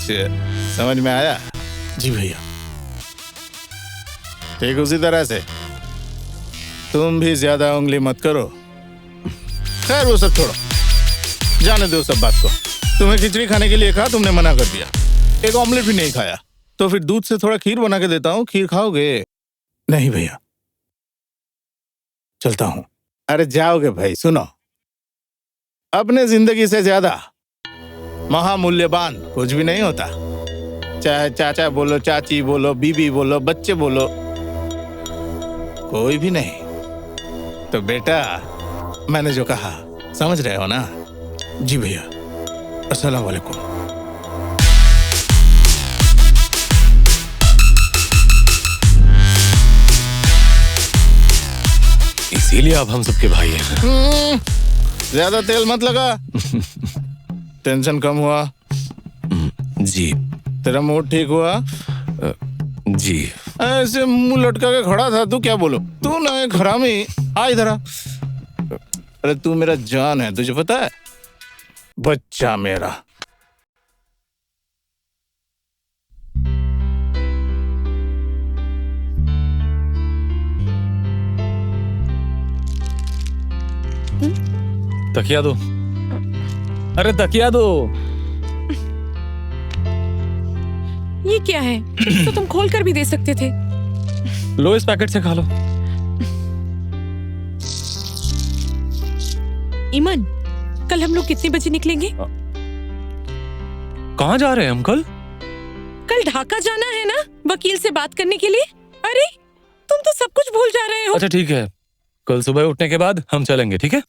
समझ में आया? जी भैया। ठीक उसी तरह से तुम भी ज्यादा उंगली मत करो। खैर वो सब छोड़ो, जाने दो सब बात को। तुम्हें खिचड़ी खाने के लिए कहा, तुमने मना कर दिया। एक ऑमलेट भी नहीं खाया, तो फिर दूध से थोड़ा खीर बना के देता हूँ, खीर खाओगे? नहीं भैया, चलता हूँ। अरे जाओगे भाई? सुनो, अपने जिंदगी से ज्यादा महामूल्यवान कुछ भी नहीं होता। चाहे चाचा बोलो, चाची बोलो, बीबी बोलो, बच्चे बोलो, कोई भी नहीं। तो बेटा, मैंने जो कहा समझ रहे हो ना? जी भैया, अस्सलाम वालेकुम। इसीलिए आप हम सबके भाई हैं। ज्यादा तेल मत लगा। टेंशन कम हुआ? जी। तेरा मूड ठीक हुआ? जी। ऐसे मुंह लटका के खड़ा था, तू क्या बोलो? तू ना एक हरामी, आ इधर आ। अरे तू मेरा जान है, तुझे पता है? बच्चा मेरा। तकिया दो। अरे तकिया दो। ये क्या है? तो तुम खोल कर भी दे सकते थे। लो, इस पैकेट से खा लो। ईमन, कल हम लोग कितने बजे निकलेंगे? कहाँ जा रहे हैं हम कल? कल ढाका जाना है ना, वकील से बात करने के लिए। अरे तुम तो सब कुछ भूल जा रहे हो। अच्छा ठीक है, कल सुबह उठने के बाद हम चलेंगे, ठीक है?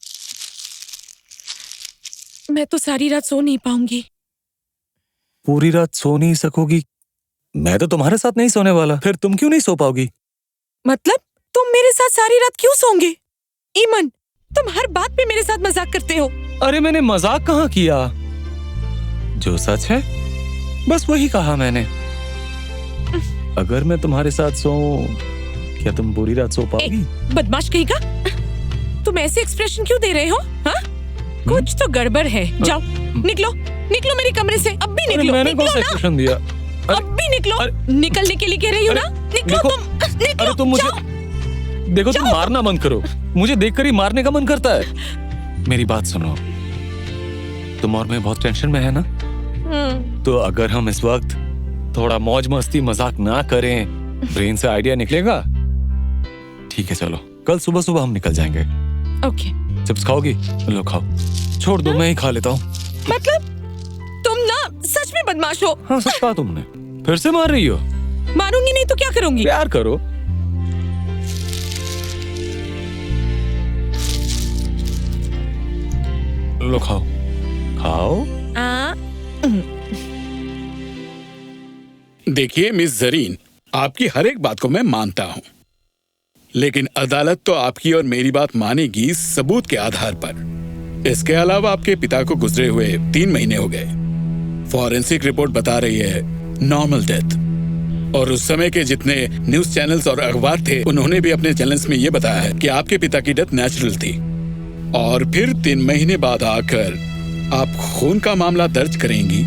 मैं तो सारी रात सो नहीं पाऊंगी। पूरी रात सो नहीं सकोगी? मैं तो तुम्हारे साथ नहीं सोने वाला। फिर तुम क्यों नहीं सो पाओगी? मतलब तुम मेरे साथ सारी रात क्यों सोओगे? ईमन, तुम हर बात पे मेरे साथ मजाक करते हो। अरे मैंने मजाक कहाँ किया, जो सच है बस वही कहा मैंने। अगर मैं तुम्हारे साथ सोऊं, क्या तुम पूरी रात सो पाओगी? बदमाश कहेगा, तुम ऐसे एक्सप्रेशन क्यों दे रहे हो? हाँ? कुछ तो गड़बड़ है। जाओ, निकलो, निकलो मेरे कमरे से। अब भी निकलो। मैंने निकलो कौन सा ना। एक्सप्रेशन दिया? अब भी निकलो। निकलने के लिए कह रही हो ना? निकलो तुम, निकलो। अरे तुम मुझे जाओ। देखो, तुम मारना बंद करो। मुझे देखकर ही मारने का मन करता है। मेरी बात सुनो, तुम और मैं बहुत टेंशन में है ना? तो अगर हम इस वक्त थोड़ा मौज मस्ती मजाक ना करें, ब्रेन से आइडिया निकलेगा। ठीक है, चलो कल सुबह सुबह हम निकल जाएंगे। ओके। चिप्स खाओगी? लो खाओ। छोड़ दो, मैं ही खा लेता हूँ। मतलब तुम ना सच में बदमाश हो। हाँ, सच कहा तुमने। फिर से मार रही हो? मारूंगी नहीं तो क्या करूंगी? प्यार करो। लो खाओ, खाओ। देखिए मिस जरीन, आपकी हर एक बात को मैं मानता हूं, लेकिन अदालत तो आपकी और मेरी बात मानेगी सबूत के आधार पर। इसके अलावा आपके पिता को गुजरे हुए 3 महीने हो गए। फॉरेंसिक रिपोर्ट बता रही है नॉर्मल डेथ। और उस समय के जितने न्यूज चैनल्स और अखबार थे, उन्होंने भी अपने चैनल्स में ये बताया है कि आपके पिता की डेथ नेचुरल थी। और फिर 3 महीने बाद आकर आप खून का मामला दर्ज करेंगी,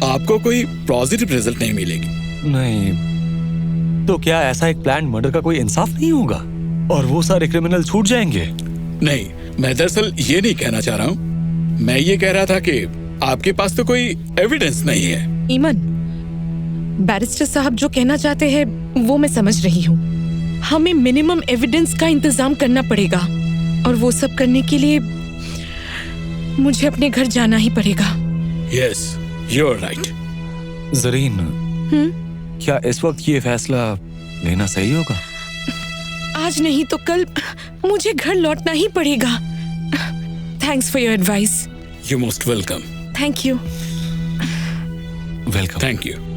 आपको कोई पॉजिटिव रिजल्ट नहीं मिलेगी। नहीं तो क्या ऐसा एक प्लान मर्डर का कोई इंसाफ नहीं होगा और वो सारे क्रिमिनल छूट जाएंगे? नहीं, मैं दरअसल ये नहीं कहना चाह रहा हूँ। मैं ये कह रहा था कि आपके पास तो कोई एविडेंस नहीं है। ईमन, बैरिस्टर साहब जो कहना चाहते हैं वो मैं समझ रही हूँ। हमें मिनिमम एविडेंस का इंतजाम करना पड़ेगा और वो सब करने के लिए मुझे अपने घर जाना ही पड़ेगा। Yes, you are right. Zareen, क्या इस वक्त ये फैसला लेना सही होगा? आज नहीं तो कल मुझे घर लौटना ही पड़ेगा। Thanks for your advice. You most welcome. Thank you. Welcome. Thank you.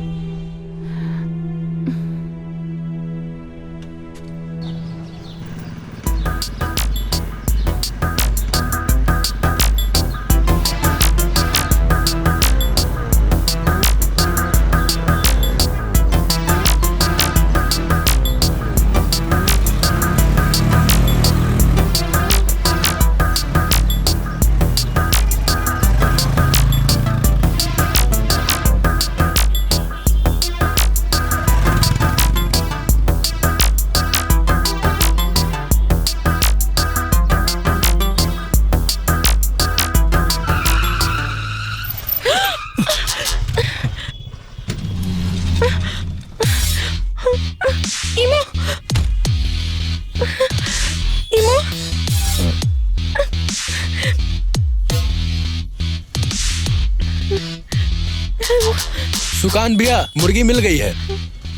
Sukant भैया, मुर्गी मिल गई है।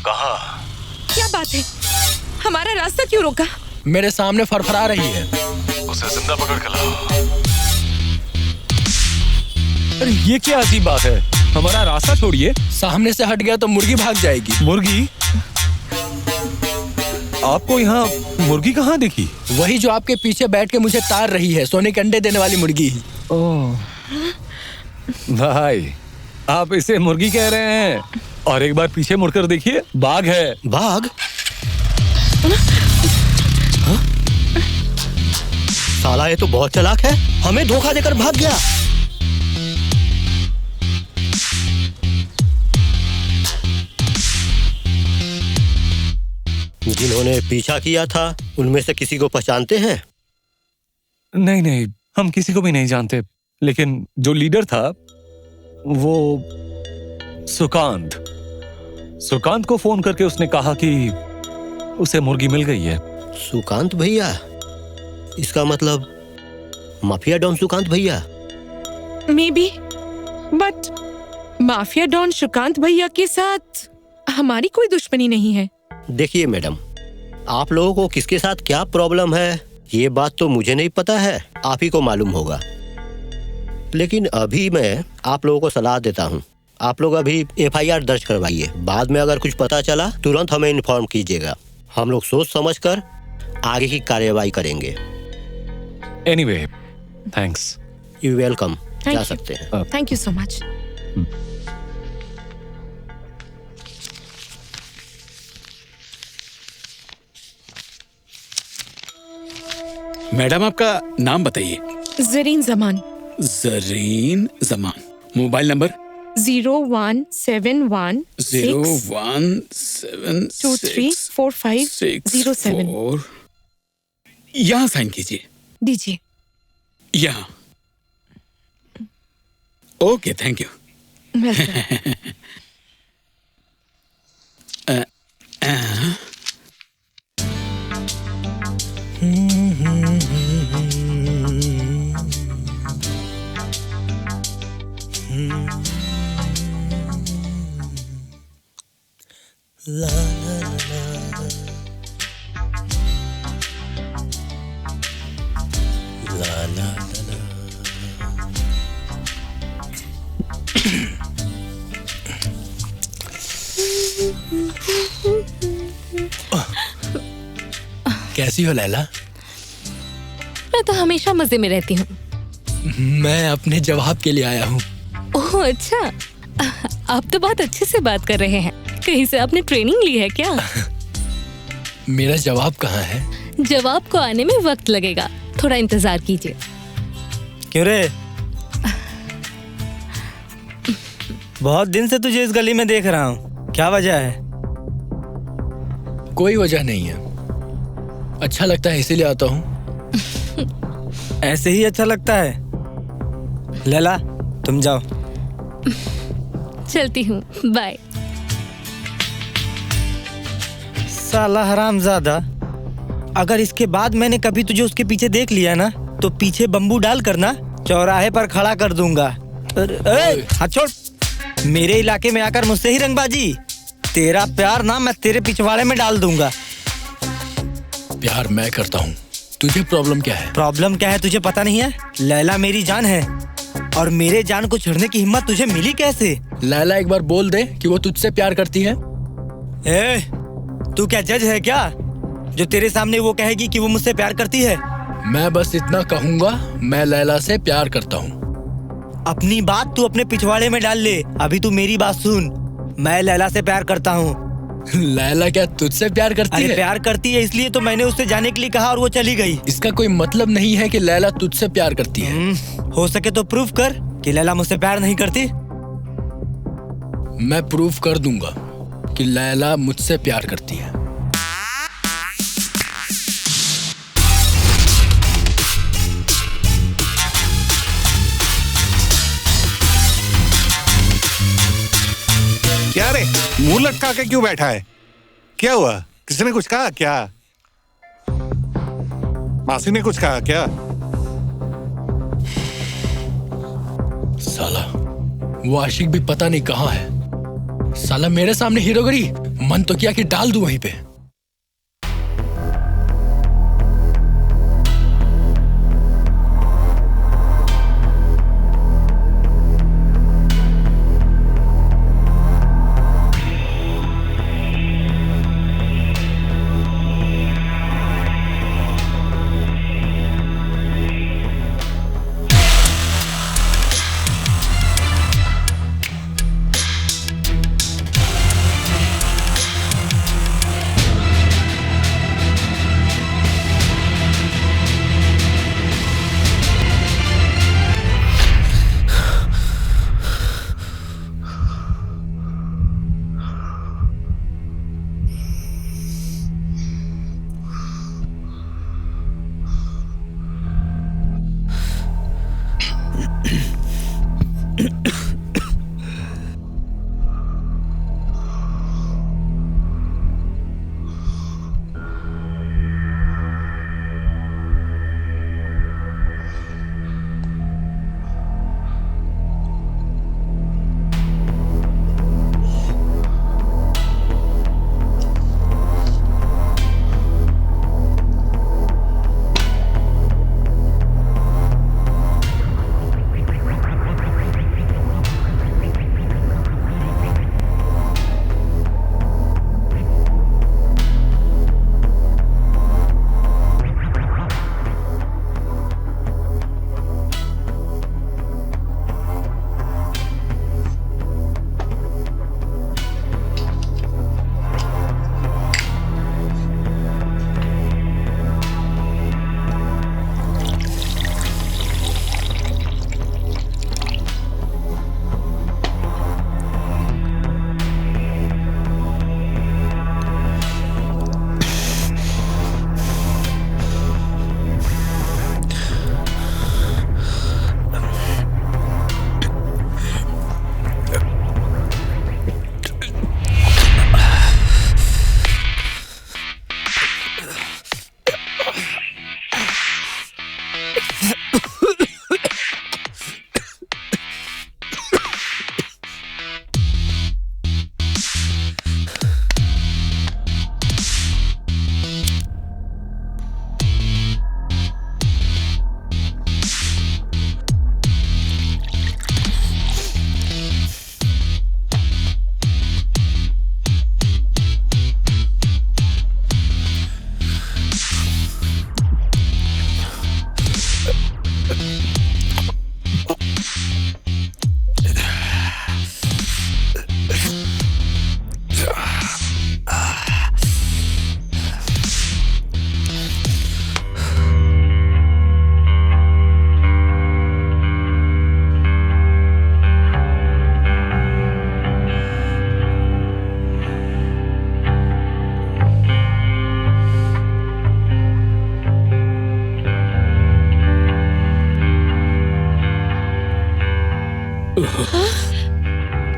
कहाँ? क्या बात है? हमारा रास्ता क्यों रोका? मेरे सामने फरफरा रही है। उसे जिंदा पकड़ के लाओ। अरे ये क्या अजीब बात है? हमारा रास्ता छोड़िए। सामने से हट गया तो मुर्गी भाग जाएगी। मुर्गी? आपको यहाँ मुर्गी कहाँ दिखी? वही जो आपके पीछे बैठ के मुझे तार रही है, सोने के अंडे देने वाली मुर्गी। ओह भाई, आप इसे मुर्गी कह रहे हैं? और एक बार पीछे मुड़कर देखिए, बाघ है। बाघ? साला ये तो बहुत चालाक है, हमें धोखा देकर भाग गया। जिन्होंने पीछा किया था उनमें से किसी को पहचानते हैं? नहीं नहीं, हम किसी को भी नहीं जानते, लेकिन जो लीडर था वो सुकांत को फोन करके उसने कहा कि उसे मुर्गी मिल गई है। सुकांत भैया? इसका मतलब माफिया डॉन सुकांत भैया? Maybe, but mafia don Sukant भैया के साथ हमारी कोई दुश्मनी नहीं है। देखिए मैडम, आप लोगों को किसके साथ क्या प्रॉब्लम है ये बात तो मुझे नहीं पता है, आप ही को मालूम होगा। लेकिन अभी मैं आप लोगों को सलाह देता हूँ, आप लोग अभी FIR दर्ज करवाइए। बाद में अगर कुछ पता चला तुरंत हमें इन्फॉर्म कीजिएगा, हम लोग सोच समझकर आगे की कार्यवाही करेंगे। Anyway, thanks. यू वेलकम, जा सकते हैं। Thank you so much. Madam, आपका नाम बताइए। जरीन जमान। जरीन जमान। Mobile number? 0171 234507। यहाँ साइन कीजिए। दीजिए। यहाँ। Okay, thank you. ला ला ला ला ला ला। कैसी हो लैला? मैं तो हमेशा मजे में रहती हूँ। मैं अपने जवाब के लिए आया हूँ। ओह अच्छा, आप तो बहुत अच्छे से बात कर रहे हैं। कहीं से आपने ट्रेनिंग ली है क्या? मेरा जवाब कहाँ है? जवाब को आने में वक्त लगेगा, थोड़ा इंतजार कीजिए। क्यों रे? बहुत दिन से तुझे इस गली में देख रहा हूँ, क्या वजह है? कोई वजह नहीं है, अच्छा लगता है इसीलिए आता हूँ। ऐसे ही अच्छा लगता है? लैला तुम जाओ। चलती हूँ, बाय। साला हरामजादा, अगर इसके बाद मैंने कभी तुझे उसके पीछे देख लिया ना तो पीछे बम्बू डाल कर ना चौराहे पर खड़ा कर दूंगा। हाथ छोड़। मेरे इलाके में आकर मुझसे ही रंगबाजी? तेरा प्यार ना मैं तेरे पिछवाड़े में डाल दूंगा। प्यार मैं करता हूँ, तुझे प्रॉब्लम क्या है? प्रॉब्लम क्या है तुझे पता नहीं है? लैला मेरी जान है और मेरे जान को छेड़ने की हिम्मत तुझे मिली कैसे? लैला एक बार बोल दे कि वो तुझसे प्यार करती है। तू क्या जज है क्या जो तेरे सामने वो कहेगी कि वो मुझसे प्यार करती है? मैं बस इतना कहूँगा, मैं लैला से प्यार करता हूँ। अपनी बात तू अपने पिछवाड़े में डाल ले, अभी तू मेरी बात सुन। मैं लैला से प्यार करता हूँ। लैला क्या तुझसे प्यार करती है? प्यार करती है इसलिए तो मैंने उससे जाने के लिए कहा और वो चली गई। इसका कोई मतलब नहीं है कि लैला तुझसे प्यार करती है। हो सके तो प्रूफ कर कि लैला मुझसे प्यार नहीं करती। मैं प्रूफ कर दूंगा कि लैला मुझसे प्यार करती है। क्या रे, मुंह लटका के क्यों बैठा है? क्या हुआ? किसी ने कुछ कहा क्या? मासी ने कुछ कहा क्या? साला वो आशिक भी पता नहीं कहाँ है। साला मेरे सामने हीरोगिरी, मन तो किया कि डाल दूं वहीं पे।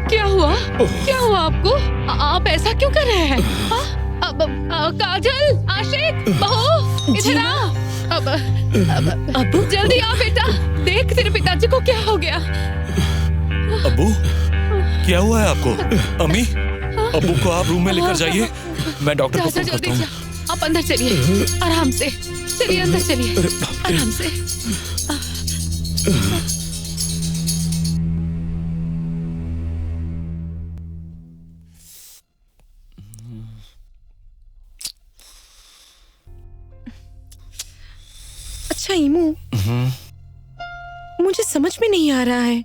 क्या हुआ? क्या हुआ आपको? आप ऐसा क्यों कर रहे हैं? काजल, आशिक, बहू, इधर आ। अबू जल्दी आ बेटा, देख तेरे पिताजी को क्या हो गया। अबू, क्या हुआ है आपको? अम्मी, अबू को आप रूम में लेकर जाइए, मैं डॉक्टर को फोन करता हूँ। आप अंदर चलिए, आराम से चलिए, अंदर चलिए, आराम से। अच्छा ईमू, मुझे समझ में नहीं आ रहा है,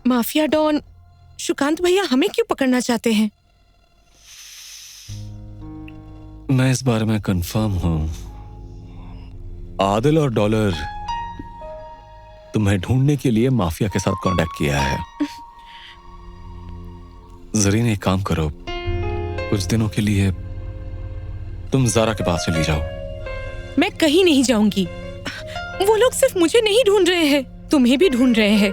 माफिया डॉन सुकांत भैया हमें क्यों पकड़ना चाहते हैं? मैं इस बारे में कंफर्म हूं। आदिल और डॉलर तुम्हें ढूंढने के लिए माफिया के साथ कांटेक्ट किया है। जरीन, एक काम करो, कुछ दिनों के लिए तुम जारा के पास चली जाओ। मैं कहीं नहीं जाऊंगी। वो लोग सिर्फ मुझे नहीं ढूंढ रहे हैं, तुम्हें भी ढूंढ रहे हैं।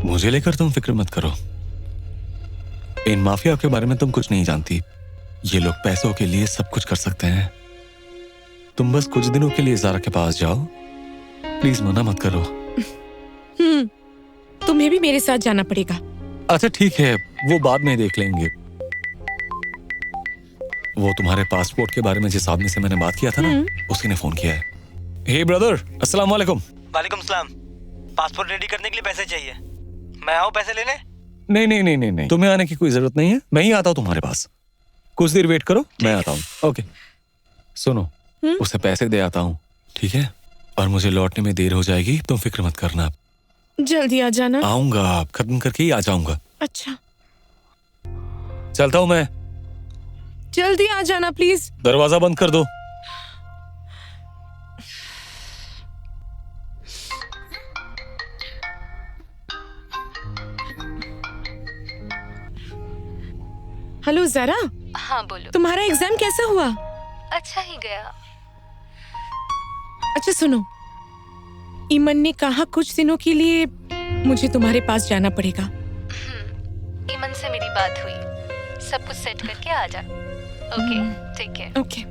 मुझे लेकर तुम फिक्र मत करो, इन माफिया के बारे में तुम कुछ नहीं जानती। ये लोग पैसों के लिए सब कुछ कर सकते हैं। तुम बस कुछ दिनों के लिए जारा के पास जाओ, प्लीज मना मत करो। तुम्हें भी मेरे साथ जाना पड़ेगा। अच्छा ठीक है, वो बाद में देख लेंगे। वो तुम्हारे पासपोर्ट के बारे में जिस आदमी से मैंने बात किया था ना, उसी ने फोन किया है। हे ब्रदर, अस्सलाम वालेकुम। वालेकुम सलाम। पासपोर्ट रेडी करने के लिए पैसे चाहिए, मैं आऊँ पैसे लेने? नहीं, तुम्हें आने की कोई जरूरत नहीं है, मैं ही आता हूँ तुम्हारे पास। कुछ देर वेट करो, मैं आता हूँ। ओके सुनो, उसे पैसे दे आता हूँ, ठीक है? और मुझे लौटने में देर हो जाएगी, तुम फिक्र मत करना। जल्दी आ जाना। आऊंगा, खत्म करके ही आ जाऊंगा। अच्छा, चलता हूँ मैं। जल्दी आ जाना प्लीज। दरवाजा बंद कर दो। हेलो ज़रा। हाँ बोलो। तुम्हारा एग्जाम कैसा हुआ? अच्छा ही गया। अच्छा सुनो, ईमन ने कहा कुछ दिनों के लिए मुझे तुम्हारे पास जाना पड़ेगा। ईमन से मेरी बात हुई, सब कुछ सेट करके आ जा। Okay, take care. ओके,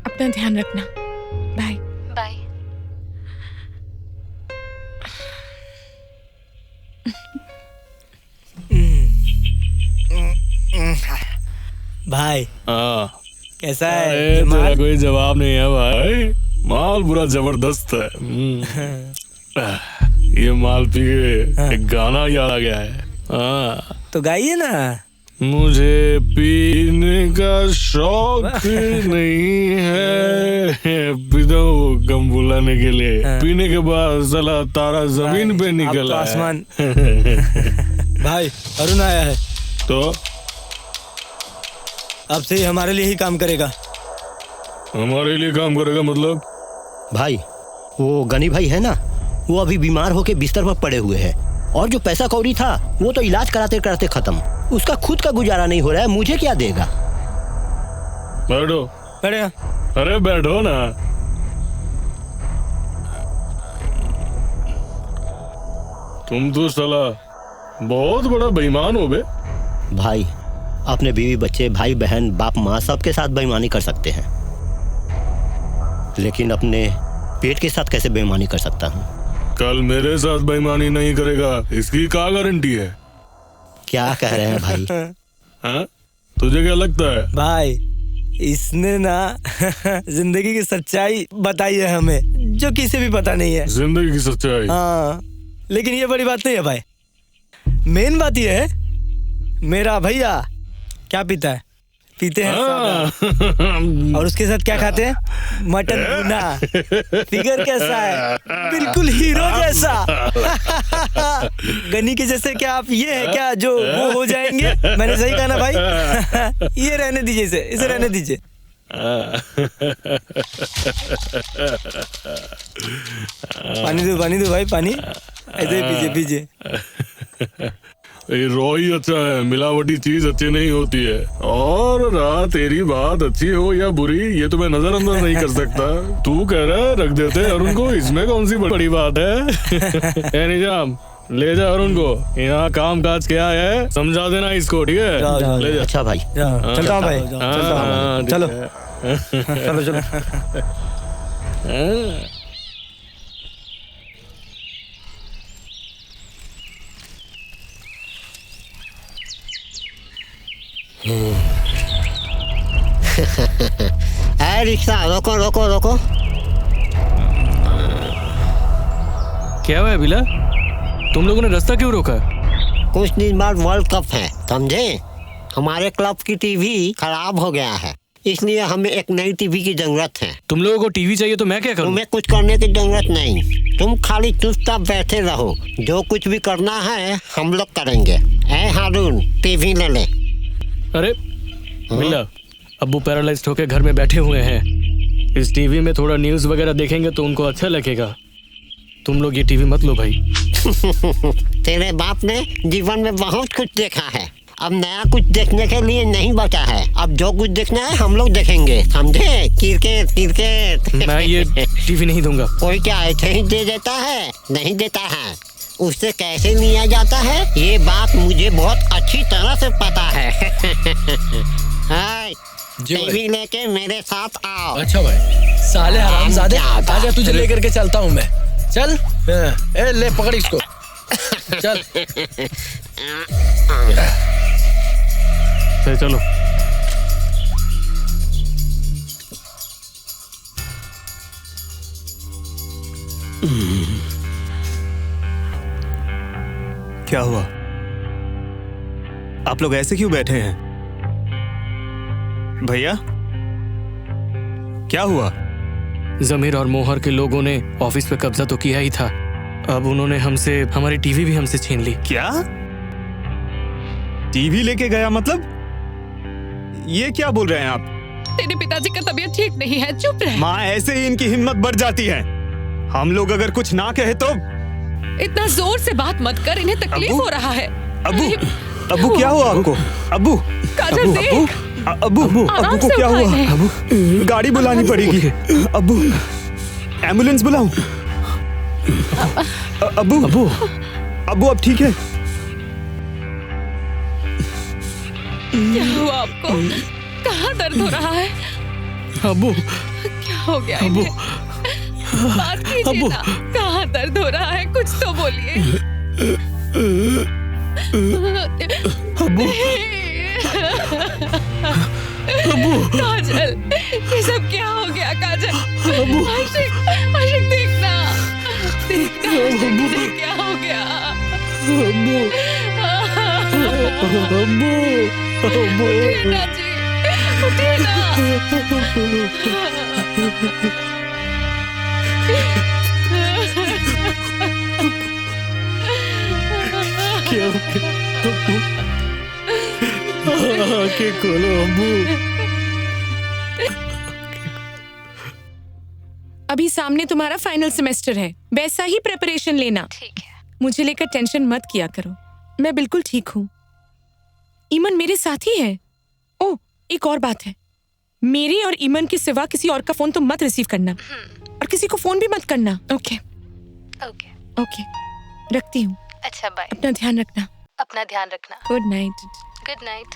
अपना ध्यान रखना। Bye bye. भाई कैसा है? अरे तेरा कोई जवाब नहीं है भाई, माल पूरा जबरदस्त है। ये माल पी के एक गाना याद आ गया है। तो गाइए ना। मुझे पीने का शौक नहीं है, पीता हूँ गम बुलाने के लिए। पीने के बाद साला तारा जमीन पे निकला है। आसमान। भाई अरुण आया है, तो अब से ही हमारे लिए ही काम करेगा। हमारे लिए काम करेगा मतलब? भाई वो गनी भाई है ना, वो अभी बीमार होके बिस्तर पर पड़े हुए हैं, और जो पैसा कौड़ी था वो तो इलाज कराते कराते खत्म। उसका खुद का गुजारा नहीं हो रहा है, मुझे क्या देगा? बैठो। अरे बैठो ना। तुम तो साला बहुत बड़ा बेईमान हो बे। भाई अपने बीवी बच्चे भाई बहन बाप माँ सबके साथ बेईमानी कर सकते हैं, लेकिन अपने पेट के साथ कैसे बेईमानी कर सकता हूँ? कल मेरे साथ बेईमानी नहीं करेगा, इसकी क्या गारंटी है? क्या कह रहे हैं भाई? हाँ? तुझे क्या लगता है? भाई इसने ना जिंदगी की सच्चाई बताई है हमें, जो किसी भी पता नहीं है। जिंदगी की सच्चाई? हाँ, लेकिन ये बड़ी बात नहीं है भाई। मेन बात ये है, मेरा भैया क्या पीता है? पीते हैं सादा। और उसके साथ क्या खाते हैं? मटन भुना। फिगर कैसा है? बिल्कुल हीरो जैसा। गनी के जैसे क्या आप ये है क्या जो वो हो जाएंगे? मैंने सही कहा ना भाई? ये रहने दीजिए, इसे रहने दीजिए। पानी दो भाई, पानी ऐसे ही पीजिए। ये रोही अच्छा है, मिलावटी चीज अच्छी नहीं होती है। और तेरी बात अच्छी हो या बुरी, ये तो मैं नजरअंदाज नहीं कर सकता। तू कह रहा है रख देते अरुण को, इसमें कौन सी बड़ी बात है? निजाम ले जा अरुण को, यहाँ काम काज क्या है समझा देना इसको, ठीक है? ले जा। अच्छा भाई, चलता हूँ भाई। चलो चलो चलो। रिक्शा रोको रोको रोको। क्या हुआ बिला, तुम लोगों ने रास्ता क्यों रोका? कुछ दिन बाद वर्ल्ड कप है, समझे? हमारे क्लब की टीवी खराब हो गया है, इसलिए हमें एक नई टीवी की जरूरत है। तुम लोगों को टीवी चाहिए तो मैं क्या करूं? तुम्हें कुछ करने की जरूरत नहीं, तुम खाली चुपचाप बैठे रहो। जो कुछ भी करना है हम लोग करेंगे। हारून टीवी ले ले। अरे बिल्ला, अब्बू पैरालाइज्ड होकर घर में बैठे हुए हैं, इस टीवी में थोड़ा न्यूज़ वगैरह देखेंगे तो उनको अच्छा लगेगा। तुम लोग ये टीवी मत लो भाई। तेरे बाप ने जीवन में बहुत कुछ देखा है, अब नया कुछ देखने के लिए नहीं बचा है। अब जो कुछ देखना है हम लोग देखेंगे, समझे? Cricket cricket. मैं ये टीवी नहीं दूंगा। कोई क्या ऐसे ही दे देता है? नहीं देता है, उससे कैसे लिया जाता है ये बात मुझे बहुत अच्छी तरह से पता है। टीवी लेके मेरे साथ आओ। अच्छा भाई। साले हरामजादे, आजा तुझे लेकर के चलता हूँ मैं। चल, ए ले पकड़ इसको। चल। चलो क्या हुआ? आप लोग ऐसे क्यों बैठे हैं? भैया क्या हुआ? जमीर और मोहर के लोगों ने ऑफिस पे कब्जा तो किया ही था, अब उन्होंने हमसे हमारी टीवी भी हमसे छीन ली। क्या? टीवी लेके गया मतलब? ये क्या बोल रहे हैं आप? तेरे पिताजी का तबीयत ठीक नहीं है, चुप रह। माँ, ऐसे ही इनकी हिम्मत बढ़ जाती है। हम लोग अगर कुछ ना कहे तो? इतना जोर से बात मत कर, इन्हें तकलीफ हो रहा है। अब्बू क्या हुआ आपको? अब्बू काजल देख। अब्बू को क्या हुआ? अब्बू गाड़ी बुलानी पड़ेगी। अब्बू एम्बुलेंस बुलाऊं? अब्बू अब ठीक है? क्या हुआ आपको? कहाँ दर्द हो रहा है? अब्बू क्या हो गया? अब्बू बात कीजिए ना, कहाँ दर्द हो रहा है? कुछ तो बोलिए। काजल, ये सब क्या हो गया? काजल, आशिक देखना, आशिक क्या हो गया? उठिए जी, उठिए ना। क्या हो गया? आंखें खोलो अब्बू। अभी सामने तुम्हारा फाइनल सेमेस्टर है, वैसा ही प्रिपरेशन लेना। ठीक है। मुझे लेकर टेंशन मत किया करो, मैं बिल्कुल ठीक हूँ। ईमन मेरे साथ ही है। ओह, एक और बात है, मेरी और ईमन के सिवा किसी और का फोन तो मत रिसीव करना, और किसी को फोन भी मत करना। ओके ओके ओके, रखती हूँ। अच्छा, बाय। अपना ध्यान रखना। अपना ध्यान रखना। Good night. Good night.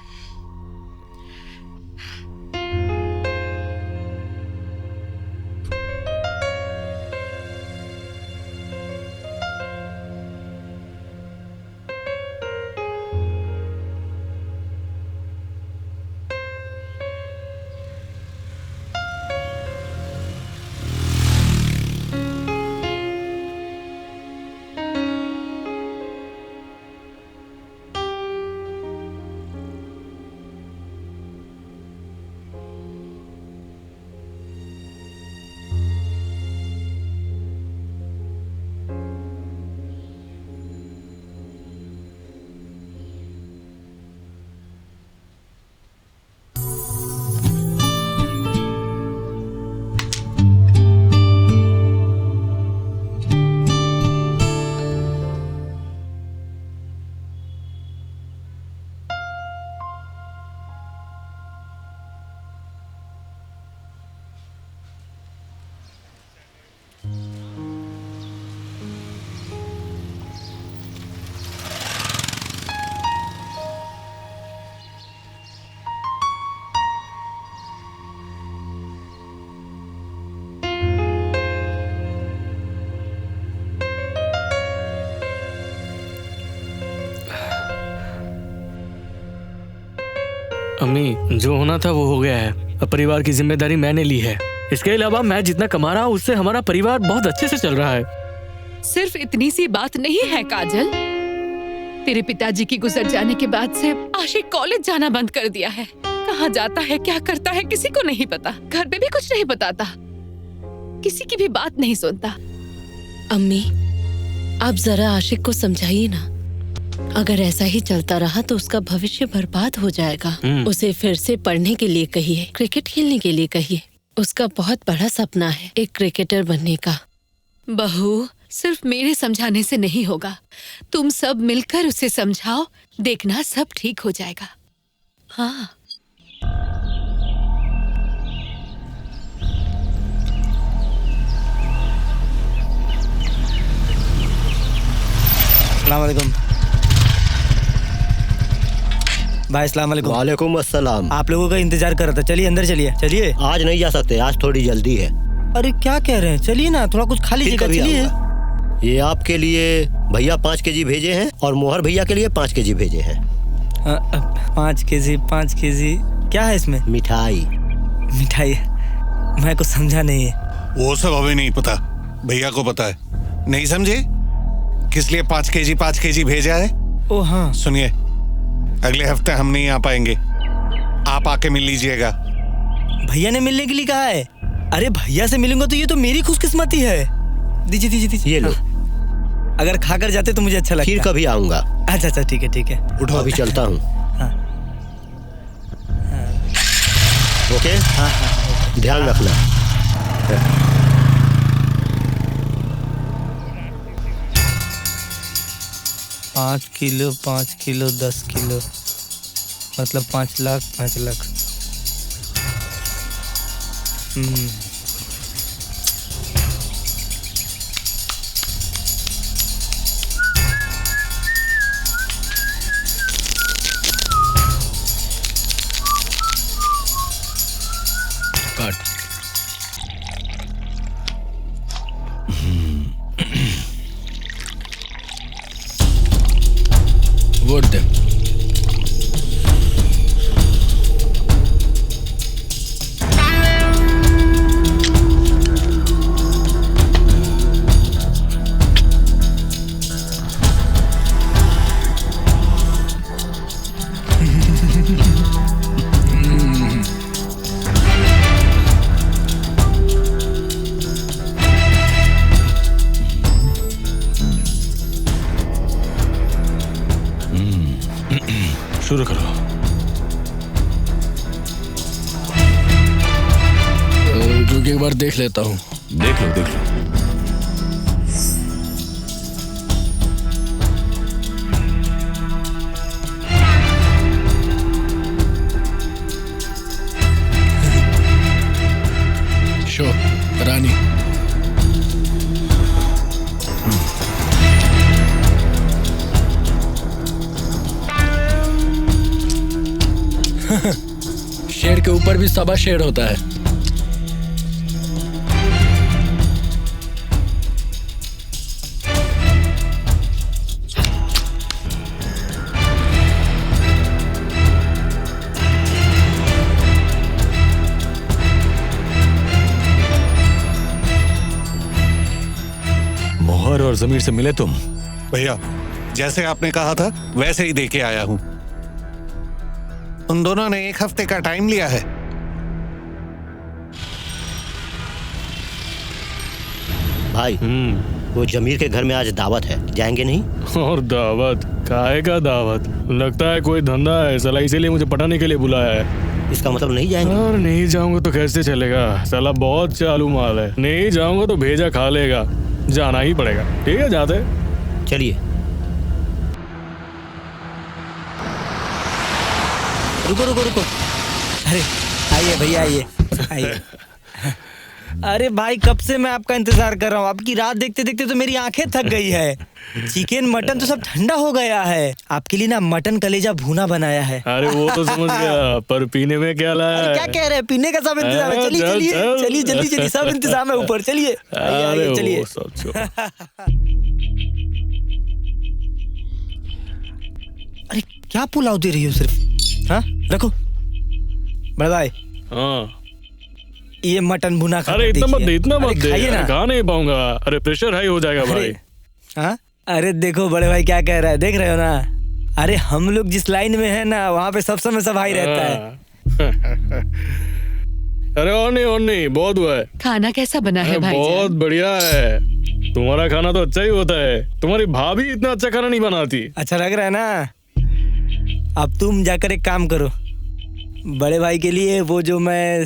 अम्मी, जो होना था वो हो गया है। अब परिवार की जिम्मेदारी मैंने ली है। इसके अलावा मैं जितना कमा रहा हूँ उससे हमारा परिवार बहुत अच्छे से चल रहा है। सिर्फ इतनी सी बात नहीं है काजल, तेरे पिताजी की गुजर जाने के बाद से आशिक कॉलेज जाना बंद कर दिया है। कहाँ जाता है, क्या करता है, किसी को नहीं पता। घर पे भी कुछ नहीं बताता, किसी की भी बात नहीं सुनता। अम्मी, आप जरा आशिक को समझाइए ना। अगर ऐसा ही चलता रहा तो उसका भविष्य बर्बाद हो जाएगा। उसे फिर से पढ़ने के लिए कहिए, क्रिकेट खेलने के लिए कहिए। उसका बहुत बड़ा सपना है एक क्रिकेटर बनने का। बहू, सिर्फ मेरे समझाने से नहीं होगा, तुम सब मिलकर उसे समझाओ, देखना सब ठीक हो जाएगा। हाँ। अस्सलाम वालेकुम भाई। अस्सलाम वालेकुम। वालेकुम अस्सलाम। आप लोगों का इंतजार कर रहा था, चलिए अंदर चलिए। चलिए। आज नहीं जा सकते, आज थोड़ी जल्दी है। अरे क्या कह रहे हैं, चलिए ना, थोड़ा कुछ खा लीजिएगा। चलिए। ये आपके लिए भैया 5 केजी भेजे हैं और मोहर भैया के लिए 5 केजी भेजे हैं। 5 केजी 5 केजी क्या है इसमें? मिठाई। मिठाई? मैं कुछ समझा नहीं है। वो सब हमें नहीं पता, भैया को पता है। नहीं समझे किस लिए 5 केजी भेजा है? ओ हाँ। सुनिए, अगले हफ्ते हम नहीं आ पाएंगे, आप आके मिल लीजिएगा। भैया ने मिलने के लिए कहा है? अरे भैया से मिलूंगा तो ये तो मेरी खुशकिस्मती है। दीजिए दीजिए दीजिए। ये लो। अगर खाकर जाते तो मुझे अच्छा लगता। फिर कभी आऊंगा। अच्छा अच्छा ठीक है। उठो, अभी चलता हूँ। हाँ। ओके। हाँ। ध्यान रखना। 5 किलो 5 किलो 10 किलो मतलब 5 लाख 5 लाख। काट। वोट दे। शुरू करो। रुक एक बार देख लेता हूँ। देख लो। शो रानी। शेर के ऊपर भी सवा शेर होता है। मोहर और जमीर से मिले तुम? भैया जैसे आपने कहा था वैसे ही देके आया हूँ। उन दोनों ने 1 हफ्ते का टाइम लिया है। भाई वो जमीर के घर में आज दावत है, जाएंगे नहीं? और दावत? काहे का दावत? लगता है कोई धंधा है साला, इसीलिए मुझे पटाने के लिए बुलाया है। इसका मतलब नहीं जाएंगे? और नहीं जाऊंगा तो कैसे चलेगा, साला बहुत चालू माल है। नहीं जाऊंगा तो भेजा खा लेगा, जाना ही पड़ेगा। ठीक है जाते। चलिए। रुको। अरे आइए भैया आइए। अरे भाई कब से मैं आपका इंतजार कर रहा हूँ। आपकी रात देखते देखते तो मेरी आंखें थक गई है। चिकन मटन तो सब ठंडा हो गया है। आपके लिए ना मटन कलेजा भुना बनाया है। अरे वो तो समझ गया, पर पीने में क्या लाया है? क्या कह रहे हैं? पीने का सब इंतजाम है। चलिए जल्दी सब इंतजाम है ऊपर। चलिए चलिए। अरे क्या पुलाव दे रही हो सिर्फ? हाँ रखो बड़े भाई। हाँ ये मटन भुना खा। अरे इतना मत दे, खा नहीं पाऊंगा। अरे प्रेशर हाई हो जाएगा भाई। हाँ अरे देखो बड़े भाई क्या कह रहा है, देख रहे हो ना। अरे हम लोग जिस लाइन में है ना वहाँ पे सब समय सब हाई रहता है। अरे और नहीं बहुत हुआ है। खाना कैसा बना है भाई? बहुत बढ़िया है। तुम्हारा खाना तो अच्छा ही होता है। तुम्हारी भाभी इतना अच्छा खाना नहीं बनाती। अच्छा लग रहा है ना। अब तुम जाकर एक काम करो, बड़े भाई के लिए वो जो मैं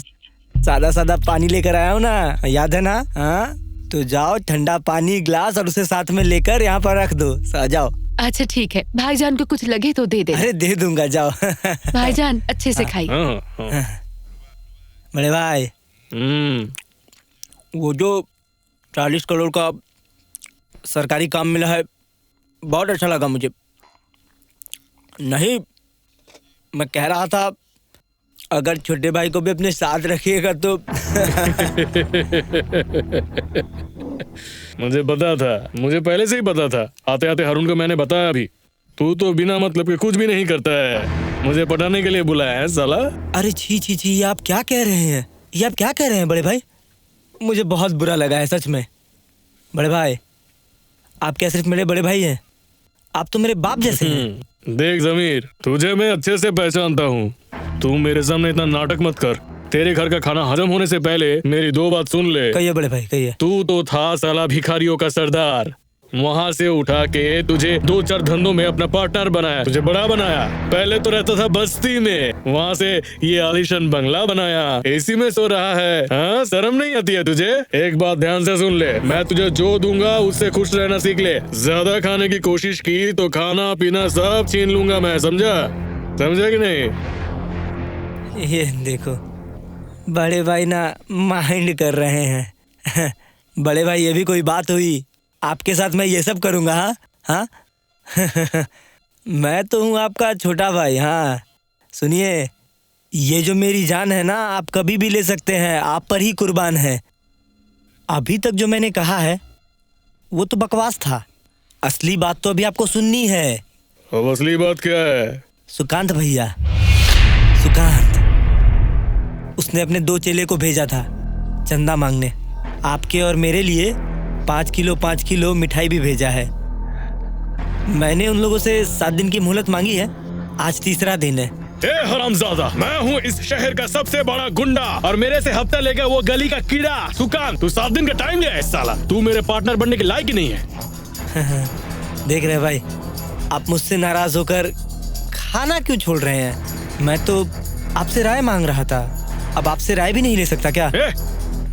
सादा पानी लेकर आया हूँ ना, याद है ना? हाँ तो जाओ ठंडा पानी ग्लास और उसे साथ में लेकर यहाँ पर रख दो। जाओ। अच्छा ठीक है, भाईजान को कुछ लगे तो दे दे। अरे दे दूंगा, जाओ। भाईजान अच्छे से खाइए। बड़े भाई वो जो 40 करोड़ का सरकारी काम मिला है बहुत अच्छा लगा मुझे। नहीं मैं कह रहा था अगर छोटे भाई को भी अपने साथ रखिएगा तो मुझे पता था, मुझे पहले से ही पता था। आते आते हरुण को मैंने बताया भी। तू तो बिना मतलब के कुछ भी नहीं करता है। मुझे पटाने के लिए बुलाया है साला। अरे छी छी छी, ये आप क्या कह रहे हैं? ये आप क्या कह रहे हैं बड़े भाई? मुझे बहुत बुरा लगा है सच में। बड़े भाई, आप क्या सिर्फ मेरे बड़े भाई हैं? आप तो मेरे बाप जैसे हैं। देख जमीर, तुझे मैं अच्छे से पहचानता हूँ। तू मेरे सामने इतना नाटक मत कर। तेरे घर का खाना हजम होने से पहले मेरी 2 बात सुन ले। कहिए बड़े भाई, कहिए। तू तो था साला भिखारियों का सरदार। वहाँ से उठा के तुझे 2-4 धंधों में अपना पार्टनर बनाया, तुझे बड़ा बनाया। पहले तो रहता था बस्ती में, वहाँ से ये आलीशान बंगला बनाया, एसी में सो रहा है। हाँ, शर्म नहीं आती है तुझे? एक बात ध्यान से सुन ले, मैं तुझे जो दूंगा उससे खुश रहना सीख ले। ज्यादा खाने की कोशिश की तो खाना पीना सब छीन लूंगा मैं, समझा? समझा कि नहीं? ये देखो बड़े भाई ना माइंड कर रहे हैं। बड़े भाई, ये भी कोई बात हुई? आपके साथ मैं ये सब करूंगा? हाँ हाँ। मैं तो हूँ आपका छोटा भाई। हाँ सुनिए, ये जो मेरी जान है ना, आप कभी भी ले सकते हैं, आप पर ही कुर्बान है। अभी तक जो मैंने कहा है वो तो बकवास था। असली बात तो अभी आपको सुननी है। अब असली बात क्या है? सुकांत भैया, सुकांत, उसने अपने 2 चेले को भेजा था चंदा मांगने। आपके और मेरे लिए 5 किलो मिठाई भी भेजा है। मैंने उन लोगों से 7 दिन की मोहलत मांगी है, आज 3रा दिन है। ए हरामजादा, मैं हूँ इस शहर का सबसे बड़ा गुंडा और मेरे से हफ्ता लेगा वो गली का कीड़ा सुकांत। तू 7 दिन का टाइम लिया है साला। तू मेरे पार्टनर बनने के लायक ही नहीं है। देख रहे भाई, आप मुझसे नाराज होकर खाना क्यों छोड़ रहे हैं? मैं तो आपसे राय मांग रहा था। अब आपसे राय भी नहीं ले सकता क्या?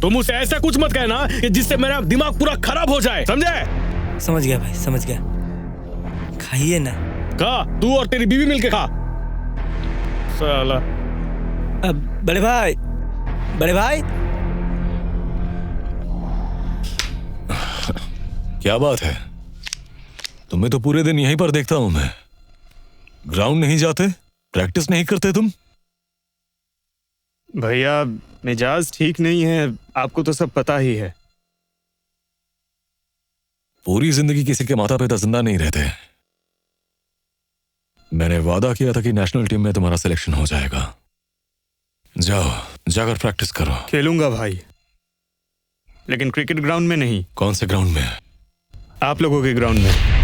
तुम मुझसे ऐसा कुछ मत कहना कि जिससे मेरा दिमाग पूरा खराब हो जाए, समझे? समझ गया भाई, समझ गया। खाइए ना। खा, तू और तेरी बीवी मिलके खा। साला। अब बड़े भाई, बड़े भाई। क्या बात है? तुम्हें तो पूरे दिन यहीं पर देखता हूं मैं। ग्राउंड नहीं जाते? प्रैक्टिस नहीं करते तुम? भैया, मिजाज ठीक नहीं है, आपको तो सब पता ही है। पूरी जिंदगी किसी के माता पिता जिंदा नहीं रहते। मैंने वादा किया था कि नेशनल टीम में तुम्हारा सिलेक्शन हो जाएगा। जाओ, जाकर प्रैक्टिस करो। खेलूंगा भाई, लेकिन क्रिकेट ग्राउंड में नहीं। कौन से ग्राउंड में? आप लोगों के ग्राउंड में।